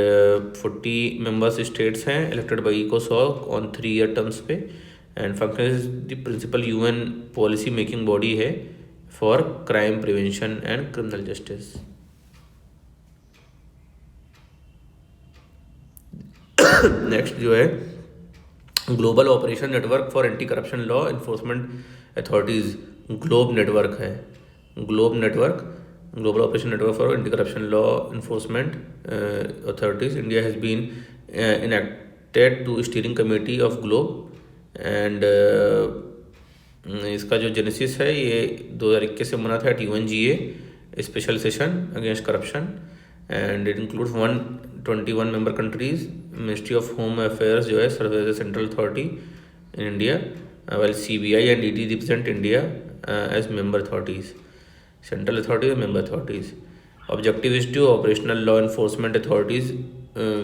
S1: 40 मेंबर्स स्टेट्स हैं इलेक्टेड बाई इकोसॉक ऑन 3 ईयर टर्म्स पे। And function is the principal UN policy making body है for crime prevention and criminal justice. Next जो है global operation network for anti corruption law enforcement authorities, Globe network है, Globe network, global operation network for anti corruption law enforcement authorities. India has been enacted to steering committee of Globe. And इसका जो genesis है ये 2021 से बना था at UNGA special session against corruption. And it includes 121 member countries. Ministry of home affairs जो है serve as a central authority in India, well CBI and ED represent India as member authorities, central authorities member authorities. Objective is to operational law enforcement authorities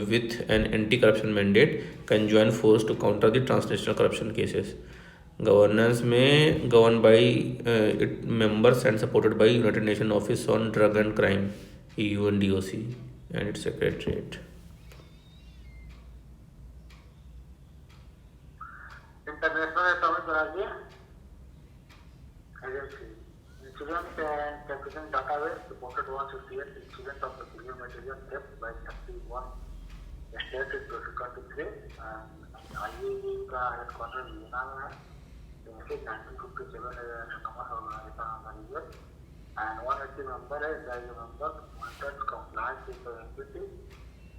S1: with an anti-corruption mandate can join force to counter the transnational corruption cases. Governance में governed by its members and supported by United Nations Office on Drug and Crime UNDOC and its secretariat.
S2: International Atomic Energy Agency. Incident and Trafficking Database reported 168 incidents of nuclear material theft by 31 states in 2023, and IAEA का headquarter Vienna में है। इनसे 1957 number organisation हमारी है, and 180 member है, there is a member monitors compliance with the entity,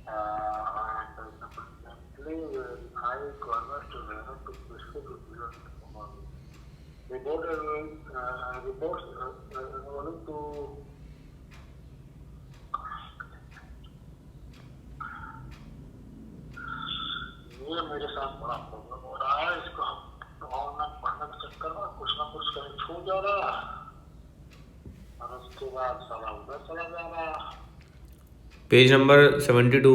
S2: and simply high governors to learn to pursue the vision of the board reports according to ये मेरे साथ बड़ा प्रॉब्लम हो रहा है। इसको हम ऑनलाइन पढ़ने के चक्कर में कुछ ना कुछ कहीं छूट जा रहा है और उसके बाद सारा उधर चला जा रहा है।
S1: Page number 72।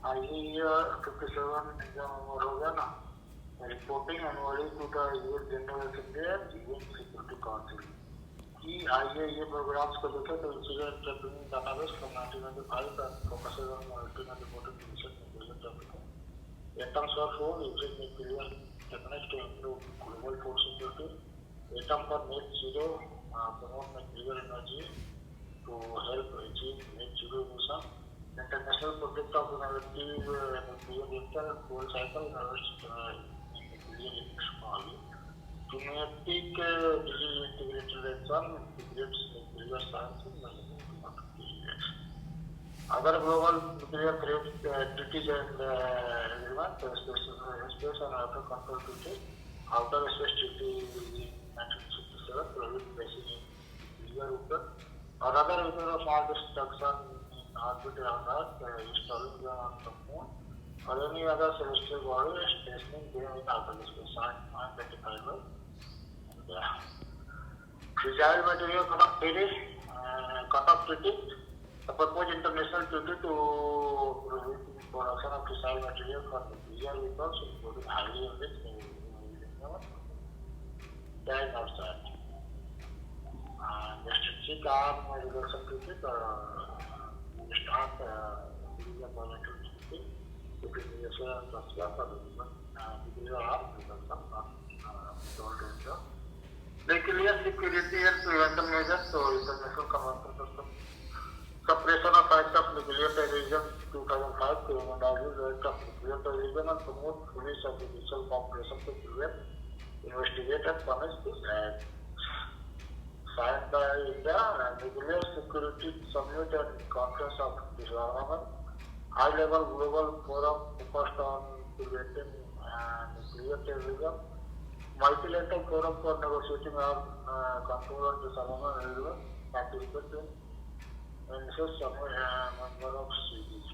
S2: IAEA 57 एग्जाम हो गया ना, reporting annually to the US general assembly and UN security council की। IAEA प्रोग्राम्स को देखें तो incident trafficking database from 1995 and focuses on monitoring and reporting initiative nuclear trafficking. Atoms for for using nuclear techniques to improve global food security. Atom for net zero promote nuclear energy to help achieve net zero emission. International project of innovative nuclear reactor fuel cycle nuclear technology. Kinetic disease integration integrates nuclear science and management. Other global nuclear threat treaties and agreement, space and outer control treaty, outer space treaty in 1967, prohibit placing in nuclear weapon or other weapon of mass destruction orbit around Earth, installing them on the moon or any other celestial body, stationing them in outer space. Unidentified. Fragile material cannot perish Qatar Treaty, the proposed international treaty to prohibit the production of fissile material for nuclear weapons, including highly enriched uranium, died outside. The strategic arm reduction treaty start the bilateral treaty between the USA and Russia for the nuclear arm reduction of total danger. Nuclear security and prevention measures, so international convention system. Suppression of acts of nuclear terrorism 2005 to recognize the act of nuclear terrorism and promote police and judicial cooperation to prevent, investigate and punish this act. Signed by India and Nuclear Security Summit and Conference of Disarmament, high-level global forum focused on preventing nuclear terrorism, multilateral forum for negotiating arms control and disarmament agreement, participating in such member of CDC,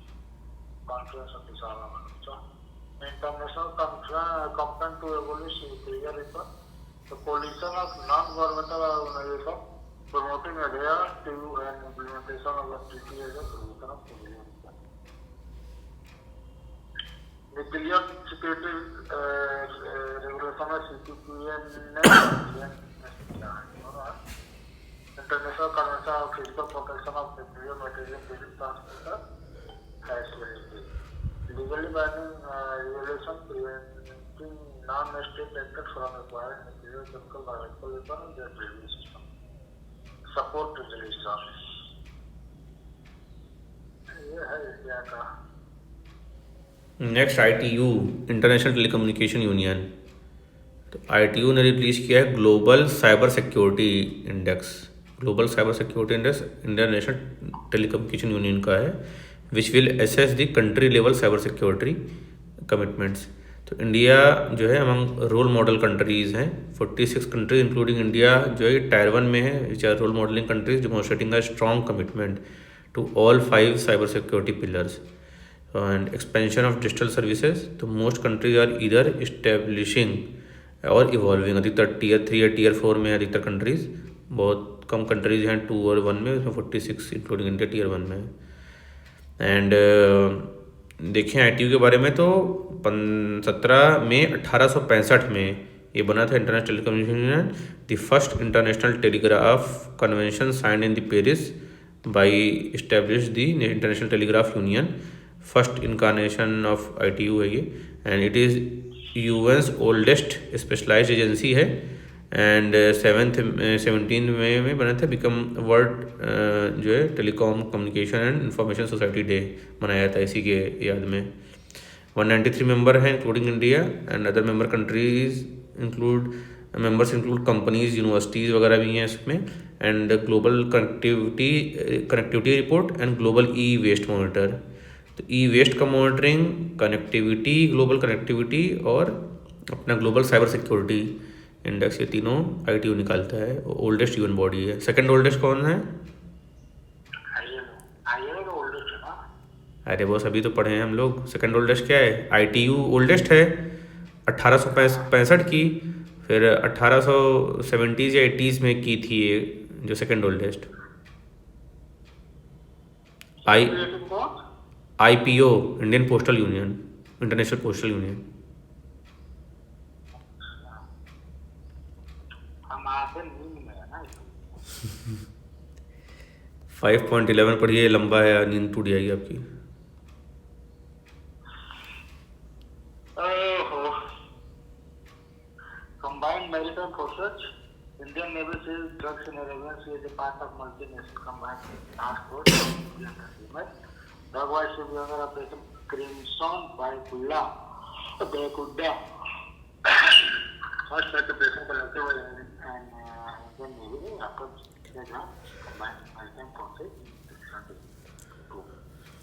S2: Conference of Disarmament. So, international commitment to abolish nuclear weapons, the coalition of non-governmental organizations promoting adherence to and implementation of the treaty as a provision of nuclear weapons. Nuclear security regulation of CPPN International Convention of Physical Protection of Nuclear Material During Transfer has legally binding regulation preventing non-state actors from acquiring nuclear, chemical, biological weapons and their delivery system. Support resolution. ये है India का.
S1: Next ITU, international telecommunication union. तो ITU ने release किया है global cyber security index. Global cyber security index international telecommunication union का है, which will assess the country level cyber security commitments. तो इंडिया जो है अमंग रोल मॉडल कंट्रीज़ हैं. 46 कंट्रीज इंक्लूडिंग इंडिया जो है टायर 1 में है, which are role modelling countries demonstrating a strong commitment to all 5 cyber security pillars and expansion of digital services. तो most countries are either establishing और evolving. अधिकतर tier 3 या tier 4 में अधिकतर countries, बहुत कम countries हैं 2 और 1 में, उसमें 46 including India tier 1 में. एंड देखें ITU के बारे में तो 17 मई 1865 में ये बना था international telecommunication union. The first international telegraph convention signed in the Paris by establish the international telegraph union. First incarnation of ITU है ये, and it is UN's oldest specialised agency है. एंड 17 मई में बना था. बिकम वर्ल्ड जो है telecom communication and information society day मनाया था इसी के याद में. 193 मेंबर हैं including India, and other member countries include companies, universities वगैरह भी हैं इसमें. And global connectivity report and global e waste monitor. तो ई वेस्ट का मॉनिटरिंग, कनेक्टिविटी, ग्लोबल कनेक्टिविटी और अपना ग्लोबल साइबर सिक्योरिटी इंडेक्स, ये तीनों ITU निकालता है. ओल्डेस्ट यूएन बॉडी है. सेकंड ओल्डेस्ट कौन है? अरे बॉस अभी तो पढ़े हैं हम लोग. सेकंड ओल्डेस्ट क्या है? ITU ओल्डेस्ट है 1865 की, फिर 1870s या 80s में की थी ये जो second oldest. IPO, Indian postal union, international postal union.
S2: हम आगे नींद में है ना.
S1: 5.11 पढ़िए, लंबा है, नींद टूट जाएगी आपकी.
S2: Combined maritime forces, Indian Navy sees drugs in Arabian Sea as a part of multinational combined task force agreement. Drug-wise civilian operation Crimson Barracuda. First such operation collective and Indian Navy happens in the combined maritime forces.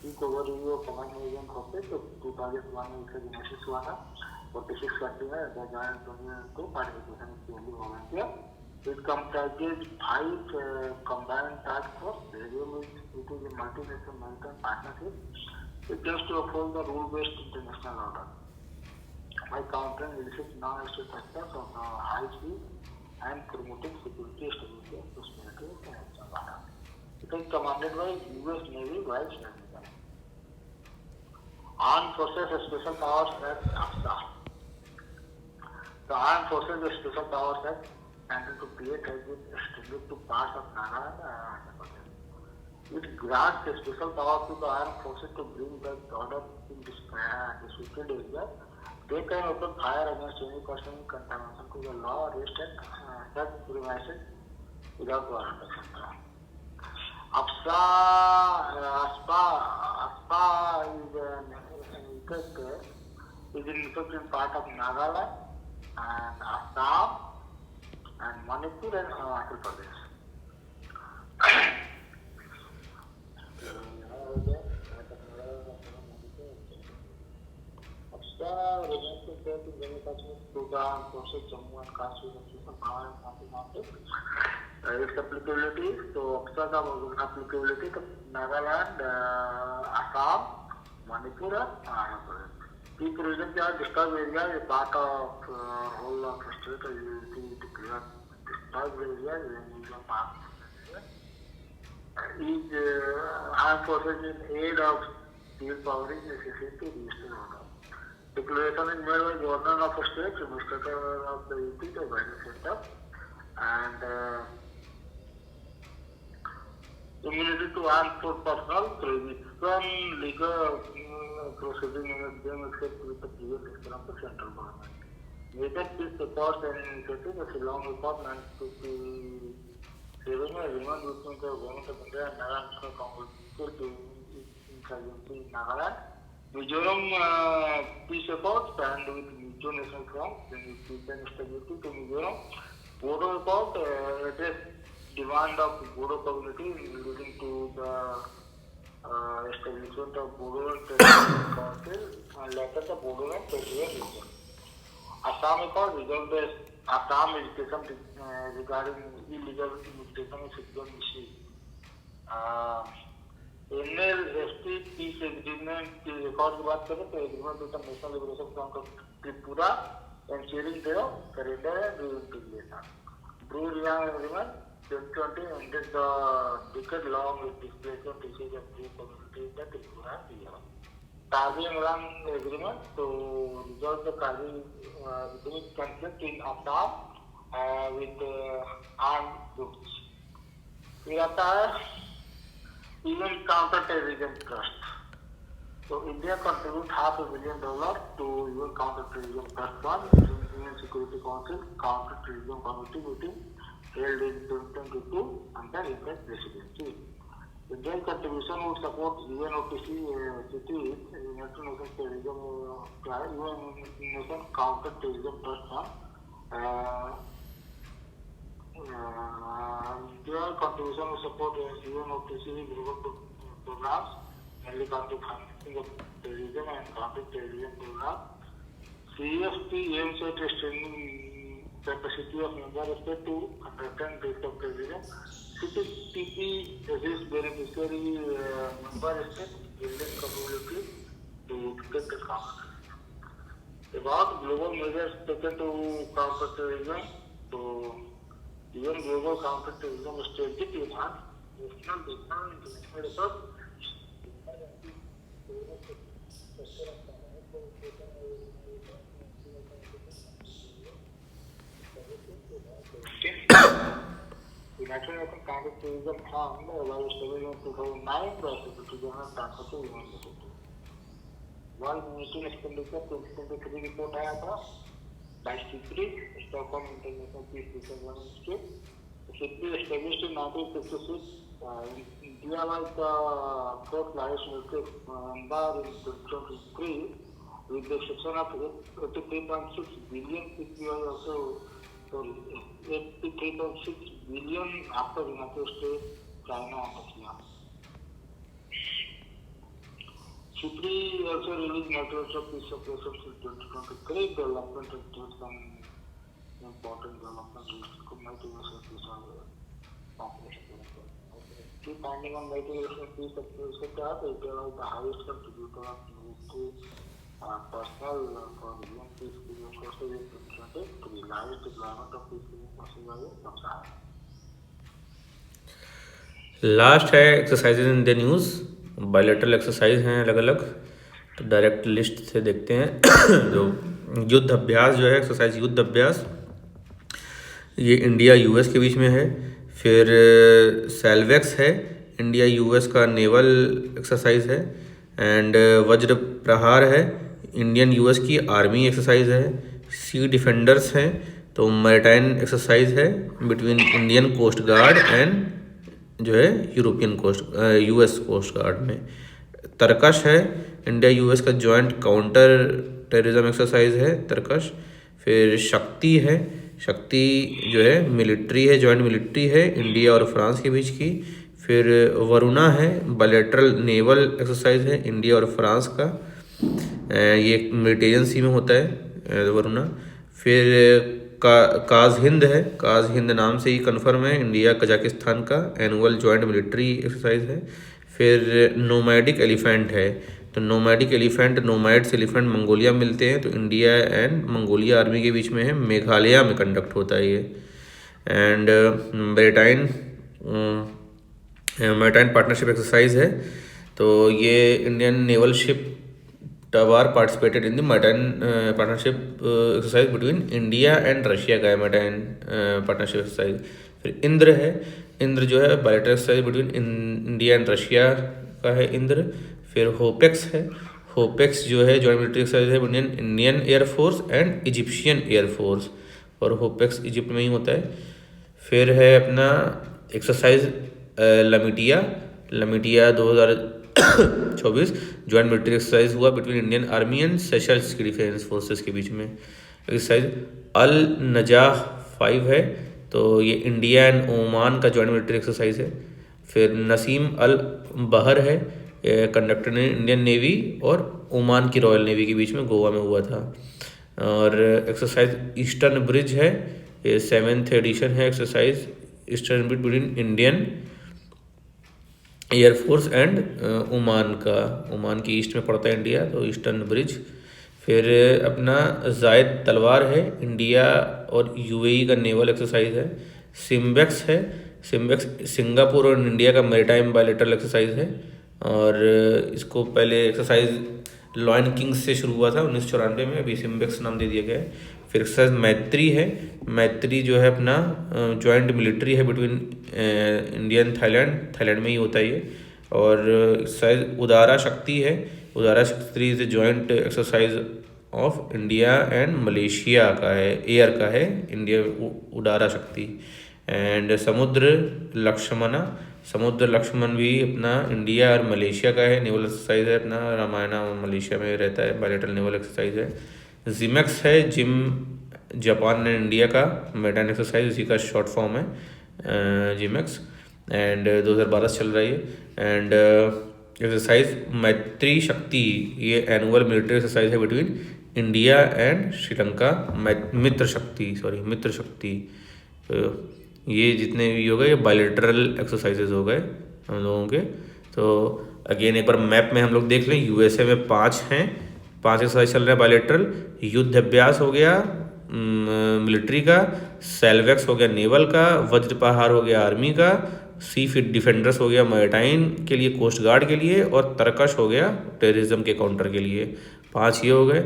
S2: एक overview of command major forces 2001 में इसका genesis हुआ था. 46 country में joint union को participation के लिए volunteer. It comprises 5 combined task force. It is a multinational maritime partnership. It takes to uphold the rule based international order by countering illicit non-state actors on the high sea and promoting security, stability and prosperity in the international order. It is commanded by U.S. Navy Vice Admiral. Armed Forces Special Powers Act (AFSA). The Armed Forces Special Powers Act 1958 has been extended to parts of Nagaland and Andhra Pradesh. It grants a special power to the armed forces to bring back order in disputed areas. They can open fire against any person in contamination to the law, arrest and such premises without warrant, etc. ASPA is in effect in part of Nagaland and Assam and Manipur and Arunachal Pradesh. ASPA remains the state in Jammu Kashmir, Sudan, Process, Jammu and Kashmir, its applicability. So ASPA का applicability to Nagaland, Assam, Manipur and Arunachal Pradesh. Key provisions are disturbed area is part of whole of the state to declare disturbed area is a part. Is armed forces in aid of civil power is necessary to restore order. Declaration is made by governor of a state, administrator of the UP, the vice center, and immunity to armed force personnel, prohibition legal proceeding against them except with the previous action of the central government. Major peace efforts and initiatives, the Shillong Report 1957, agreement between the government of India and Nagaland Congress to insurgency in Nagaland. Mizoram peace efforts and with Mizo National Front, peace and stability to Mizoram. Bodo Report addressed demand of Bodo community leading to the establishment of Bodo and Territorial Council and later the Bodo and Territorial Region. Assam Accord resolved the Assam education regarding illegal immigration and citizen issues. NLST peace agreement की record की बात करें तो agreement with the National Liberation Front of Tripura ensuring their surrender and reintegration. Bru-Riang agreement 2020 ended the decade-long displacement issues of Bru community in the Tripura area. Karbi-Angram agreement to resolve the Karbi conflict in Assam with armed groups. फिर आता है UN Counter-Terrorism Trust. So India contributes $500 million to UN Counter-Terrorism Trust Fund in UN Security Council Counter-Terrorism Committee meeting held in 2022 under Indian presidency. Indian contribution would support UNOTC cities, United Nations Terrorism UN Nation Counter-Terrorism Trust Fund. Their contribution will support UNOTC global programs, mainly counter-financing of terrorism and counter-terrorism programs. CFP aims at strengthening capacity of member states to understand risk of terrorism. CPTP assists beneficiary member states building capability to detect the counter. About global measures taken to counter terrorism, so UN Global Counter-Terrorism Strategy to enhance national international effort. United Nations Counter-Terrorism Fund was established in 2009 by Secretary General Transfer University. World Military Expenditure 2023 report आया था by SIPRI, Stockholm International Peace Research Institute. SIPRI established in 1956. India was the fourth largest military member in 2023 with the exception of 83.6 billion. SIPRI was also 83.6 billion after United States, China and Russia. SIPRI also released materials of peace operations in 2023, development of some important developments to multinational peace operations. Key finding on multinational peace operations are India was the highest contributor of military personnel for UN peacekeeping forces in 2023, largest deployment of peacekeeping forces in Sub-Saharan.
S1: Last है exercises in the news, bilateral exercise हैं अलग अलग। तो direct list से देखते हैं। जो युद्ध अभ्यास जो है एक्सरसाइज युद्ध अभ्यास, ये इंडिया यूएस के बीच में है। फिर सेल्वेक्स है, इंडिया यूएस का नेवल एक्सरसाइज है। एंड वज्र प्रहार है, इंडियन यूएस की आर्मी एक्सरसाइज है। सी डिफेंडर्स हैं, तो मैरिटाइम एक्सरसाइज है between Indian coast guard and जो है European coast US coast guard में। तरकश है, इंडिया यूएस का जॉइंट काउंटर टेररिज्म एक्सरसाइज है तरकश। फिर शक्ति है, शक्ति जो है मिलिट्री है, जॉइंट मिलिट्री है इंडिया और फ्रांस के बीच की। फिर वरुणा है, बायलैटरल नेवल एक्सरसाइज है इंडिया और फ्रांस का, ये मेडिटेरियन सी में होता है वरुणा। फिर काज हिंद है, काज हिंद नाम से ही कन्फर्म है, इंडिया कजाकिस्तान का एनुअल जॉइंट मिलिट्री एक्सरसाइज है। फिर नोमैडिक एलिफेंट है, तो nomadic elephant, nomads elephant Mongolia में मिलते हैं, तो इंडिया एंड मंगोलिया आर्मी के बीच में है, मेघालय में कंडक्ट होता है ये। एंड मैरिटाइम पार्टनरशिप एक्सरसाइज है, तो ये Indian naval ship Tabar participated in the maritime partnership exercise between India and Russia का है मैरिटाइम पार्टनरशिप एक्सरसाइज। फिर इंद्र है, इंद्र जो है bilateral exercise between India and Russia का है इंद्र। फिर होपेक्स है, होपेक्स जो है जॉइंट मिलिट्री एक्सरसाइज है between Indian air force and Egyptian air force, और होपेक्स इजिप्ट में ही होता है। फिर है अपना एक्सरसाइज लमिटिया, लमिटिया 2024 जॉइंट मिलिट्री एक्सरसाइज हुआ between Indian army and Seychelles की डिफेंस फोर्सेस के बीच में। एक्सरसाइज अल नजाह 5 है, तो ये इंडिया एंड ओमान का जॉइंट मिलिट्री एक्सरसाइज है। फिर नसीम अल बहर है, कंडक्टेड ने इंडियन नेवी और ओमान की रॉयल नेवी के बीच में गोवा में हुआ था। और एक्सरसाइज ईस्टर्न ब्रिज है, ये 7th एडिशन है exercise eastern bridge between Indian air force and Oman का, ओमान की ईस्ट में पड़ता है इंडिया, तो ईस्टर्न ब्रिज। फिर अपना जायद तलवार है, इंडिया और यूएई का नेवल एक्सरसाइज है। सिम्बेक्स है, सिम्बेक्स सिंगापुर और इंडिया का मैरिटाइम बायलैटरल एक्सरसाइज है, और इसको पहले एक्सरसाइज लॉयन किंग्स से शुरू हुआ था 1994 में, अभी सिम्बेक्स नाम दे दिया गया है। फिर एक्सरसाइज मैत्री है, मैत्री जो है अपना जॉइंट मिलिट्री है between India and Thailand, Thailand में ही होता है ये। और एक्सरसाइज उदारा शक्ति है, उदारा शक्ति is joint exercise of India and Malaysia का है, एयर का है इंडिया उदारा शक्ति। एंड समुद्र लक्ष्मणा, समुद्र लक्ष्मण भी अपना इंडिया और मलेशिया का है, नेवल एक्सरसाइज है अपना, रामायणा मलेशिया में रहता है, बायलैटरल नेवल एक्सरसाइज है। जिमेक्स है, जिम जापान एंड इंडिया का मैरिटाइम एक्सरसाइज, इसी का शॉर्ट फॉर्म है जिमेक्स, एंड 2012 से चल रही है। एंड एक्सरसाइज मैत्री शक्ति, ये एनुअल मिलिट्री एक्सरसाइज है बिटवीन इंडिया एंड श्रीलंका, मित्र शक्ति, सॉरी मित्र शक्ति। तो ये जितने भी हो गए ये बायलैटरल एक्सरसाइजेज हो गए हम लोगों के। तो अगेन एक बार मैप में हम लोग देख लें, यूएसए में 5 हैं, 5 एक्सरसाइज चल रहे हैं बायलैटरल। युद्ध अभ्यास हो गया मिलिट्री का, सेल्वेक्स हो गया नेवल का, वज्र प्रहार हो गया आर्मी का, सी फिट डिफेंडर्स हो गया मैरिटाइम के लिए कोस्ट गार्ड के लिए, और तरकश हो गया टेररिज्म के काउंटर के लिए। 5 ये हो गए।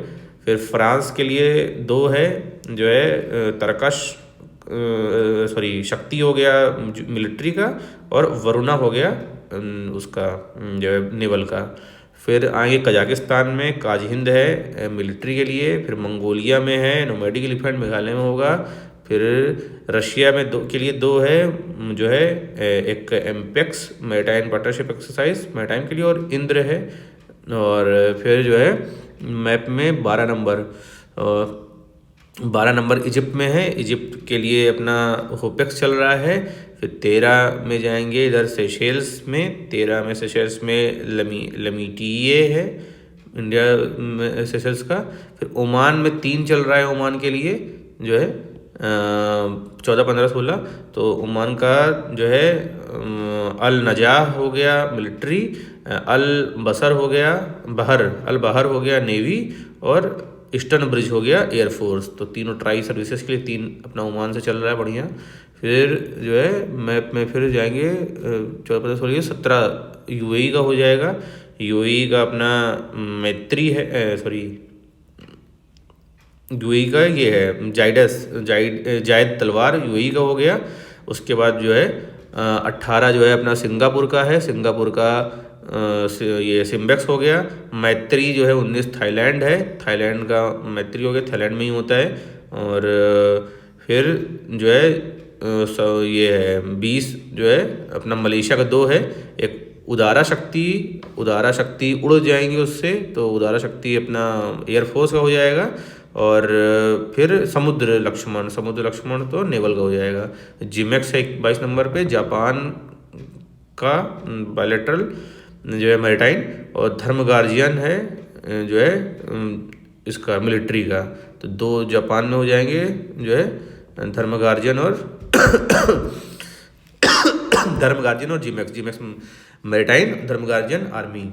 S1: फिर फ्रांस के लिए 2 है जो है तरकश, सॉरी शक्ति हो गया मिलिट्री का, और वरुणा हो गया उसका जो है नेवल का। फिर आगे कजाकिस्तान में काजहिंद है मिलिट्री के लिए, फिर मंगोलिया में है नोमैडिक एलिफेंट मेघालय में होगा। फिर रशिया में 2 के लिए 2 है जो है एक Ampex maritime partnership exercise maritime के लिए, और इंद्र है। और फिर जो है मैप में 12 नंबर, 12 नंबर इजिप्ट में है, इजिप्ट के लिए अपना होपेक्स चल रहा है। फिर 13 में जाएंगे इधर सेशेल्स में, 13 में सेशेल्स में लमीटिए है इंडिया में सेशेल्स का। फिर ओमान में 3 चल रहा है ओमान के लिए जो है 14, 15, 16, तो ओमान का जो है अल नजाह हो गया मिलिट्री, अल बसर हो गया बहर, अल बहर हो गया नेवी, और ईस्टर्न ब्रिज हो गया एयरफोर्स। तो तीनों ट्राई सर्विसेज के लिए 3 अपना ओमान से चल रहा है बढ़िया। फिर जो है मैप में फिर जाएंगे 14 16 17 यूएई का हो जाएगा। यूएई का अपना मैत्री है, सॉरी यूएई का ये है जायद तलवार यूएई का हो गया। उसके बाद जो है 18 जो है अपना सिंगापुर का है, सिंगापुर का ये सिम्बेक्स हो गया। मैत्री जो है 19 थाईलैंड है, थाईलैंड का मैत्री हो गया, थाईलैंड में ही होता है। और फिर जो है ये है 20 जो है अपना मलेशिया का 2 है। एक उदारा शक्ति उड़ जाएंगे उससे, तो उदारा शक्ति अपना एयरफोर्स का हो जाएगा। और फिर समुद्र लक्ष्मण तो नेवल का हो जाएगा। जिमेक्स है 22 नंबर पे, जापान का बायलैटरल जो है मैरिटाइम। और धर्म गार्जियन है जो है इसका मिलिट्री का, तो 2 जापान में हो जाएंगे जो है धर्म गार्जियन और जिमेक्स मैरिटाइम, धर्म गार्जियन आर्मी।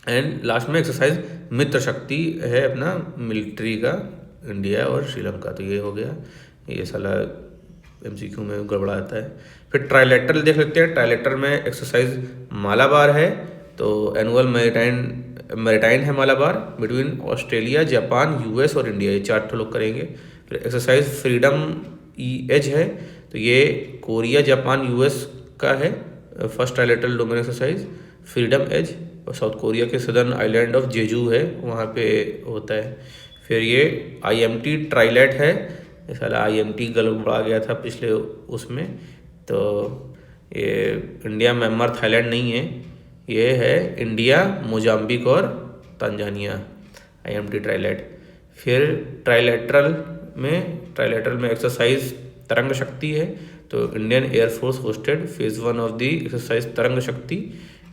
S1: एंड लास्ट में एक्सरसाइज मित्र शक्ति है अपना मिलिट्री का, इंडिया और श्रीलंका। तो ये हो गया, ये साला एमसीक्यू में गड़बड़ा आता है। फिर ट्राइलेटरल देख लेते हैं। ट्राइलेटरल में एक्सरसाइज मालाबार है, तो एनुअल मैरिटाइन है Malabar between Australia, Japan, US और इंडिया, ये 4 लोग करेंगे। फिर एक्सरसाइज फ्रीडम एज है, तो ये कोरिया, जापान, यूएस का है first trilateral domain exercise freedom edge. और साउथ कोरिया के सदर्न आइलैंड ऑफ जेजू है, वहाँ पे होता है। फिर ये IMT ट्राइलेट है, साला IMT गड़बड़ा गया था पिछले उसमें, तो ये इंडिया, म्यांमार, थाईलैंड नहीं है, ये है इंडिया, मोजाम्बिक और तंजानिया IMT ट्राइलेट। फिर ट्राइलेटरल में एक्सरसाइज तरंग शक्ति है, तो Indian air force hosted phase 1 of the exercise तरंग शक्ति,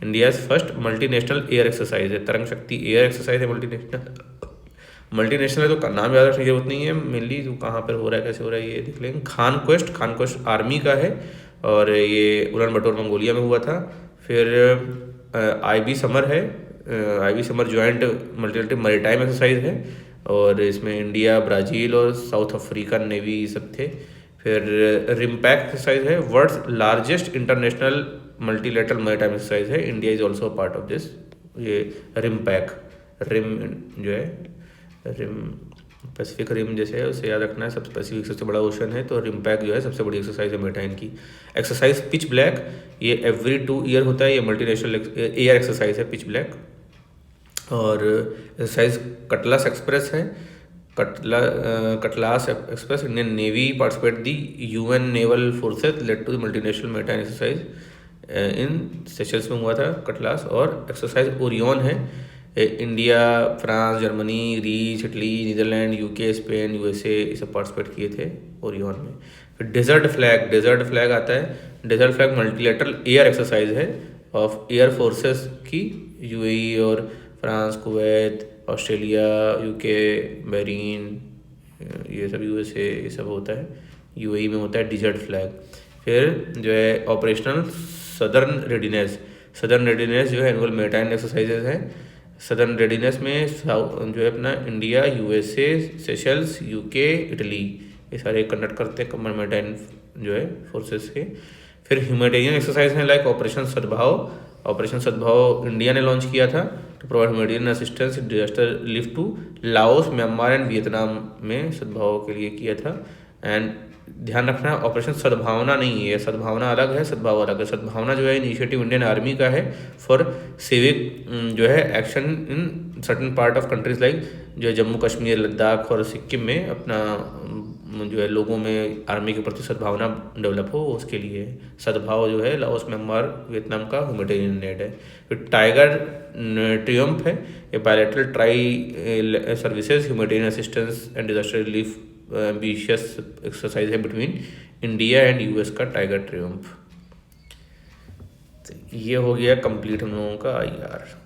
S1: India first multinational air exercise है। तरंग शक्ति एयर एक्सरसाइज है, मल्टीनेशनल है तो नाम याद रखने की जरूरत नहीं है, मेनली तो कहाँ पर हो रहा है, कैसे हो रहा है ये देख लेंगे। खान क्वेस्ट आर्मी का है, और ये उलान बटोर मंगोलिया में हुआ था। फिर IB समर है, IB SAMAR joint multinational maritime exercise है, और इसमें इंडिया, ब्राज़ील और साउथ अफ्रीका नेवी सब थे। फिर रिमपैक एक्सरसाइज है, world's largest international multilateral maritime exercise है, India is also part of this. ये रिमपैक, जो है पैसिफिक रिम जैसे है उसे याद रखना है, सब पैसिफिक सबसे बड़ा ओशन है, तो रिमपैक जो है सबसे बड़ी एक्सरसाइज है मैरीटाइम की। एक्सरसाइज पिच ब्लैक, ये एवरी 2 ईयर होता है, ये मल्टीनेशनल एयर एक्सरसाइज है पिच ब्लैक। और एक्सरसाइज कटलास एक्सप्रेस है, Cutlass Express Indian Navy participate the UN naval forces led to the multinational maritime exercise in Seychelles में हुआ था कटलास। और एक्सरसाइज ओरियन है, India, France, Germany, Greece, Italy, Netherland, UK, Spain, USA ये सब participate किए थे ओरियन में। फिर डेजर्ट फ्लैग आता है, desert flag multilateral air exercise है ऑफ एयर फोर्सेस की, UAE और France, Kuwait, Australia, UK, Bahrain, ये सब USA ये सब होता है, UAE में होता है डेजर्ट फ्लैग। फिर जो है ऑपरेशनल सदर्न रेडीनेस जो है एनुअल मैरीटाइम एक्सरसाइजेज है। सदर्न रेडीनेस में जो है अपना India, USA, Seychelles, UK, Italy ये सारे कंडक्ट करते हैं कॉमन मैरीटाइम जो है फोर्सेस के। फिर ह्यूमैनिटेरियन एक्सरसाइज हैं लाइक ऑपरेशन सद्भाव इंडिया ने लॉन्च किया था to provide humanitarian assistance disaster relief to Laos, Myanmar and Vietnam में सद्भाव के लिए किया था। एंड ध्यान रखना ऑपरेशन सद्भावना नहीं है, सद्भावना अलग है, सद्भाव अलग है। सद्भावना जो है इनिशिएटिव इंडियन आर्मी का है फॉर सिविक जो है action in certain part of countries like जो है जम्मू कश्मीर, लद्दाख और सिक्किम में अपना जो है लोगों में आर्मी के प्रति सद्भावना डेवलप हो उसके लिए। सद्भाव जो है लाओस, म्यांमार, वियतनाम का ह्यूमैनिटेरियन एड है। फिर टाइगर ट्रियम्फ है, ये bilateral tri services humanitarian assistance and disaster relief ambitious exercise है बिटवीन इंडिया एंड US का टाइगर ट्रियम्फ। ये हो गया कंप्लीट हम लोगों का IR।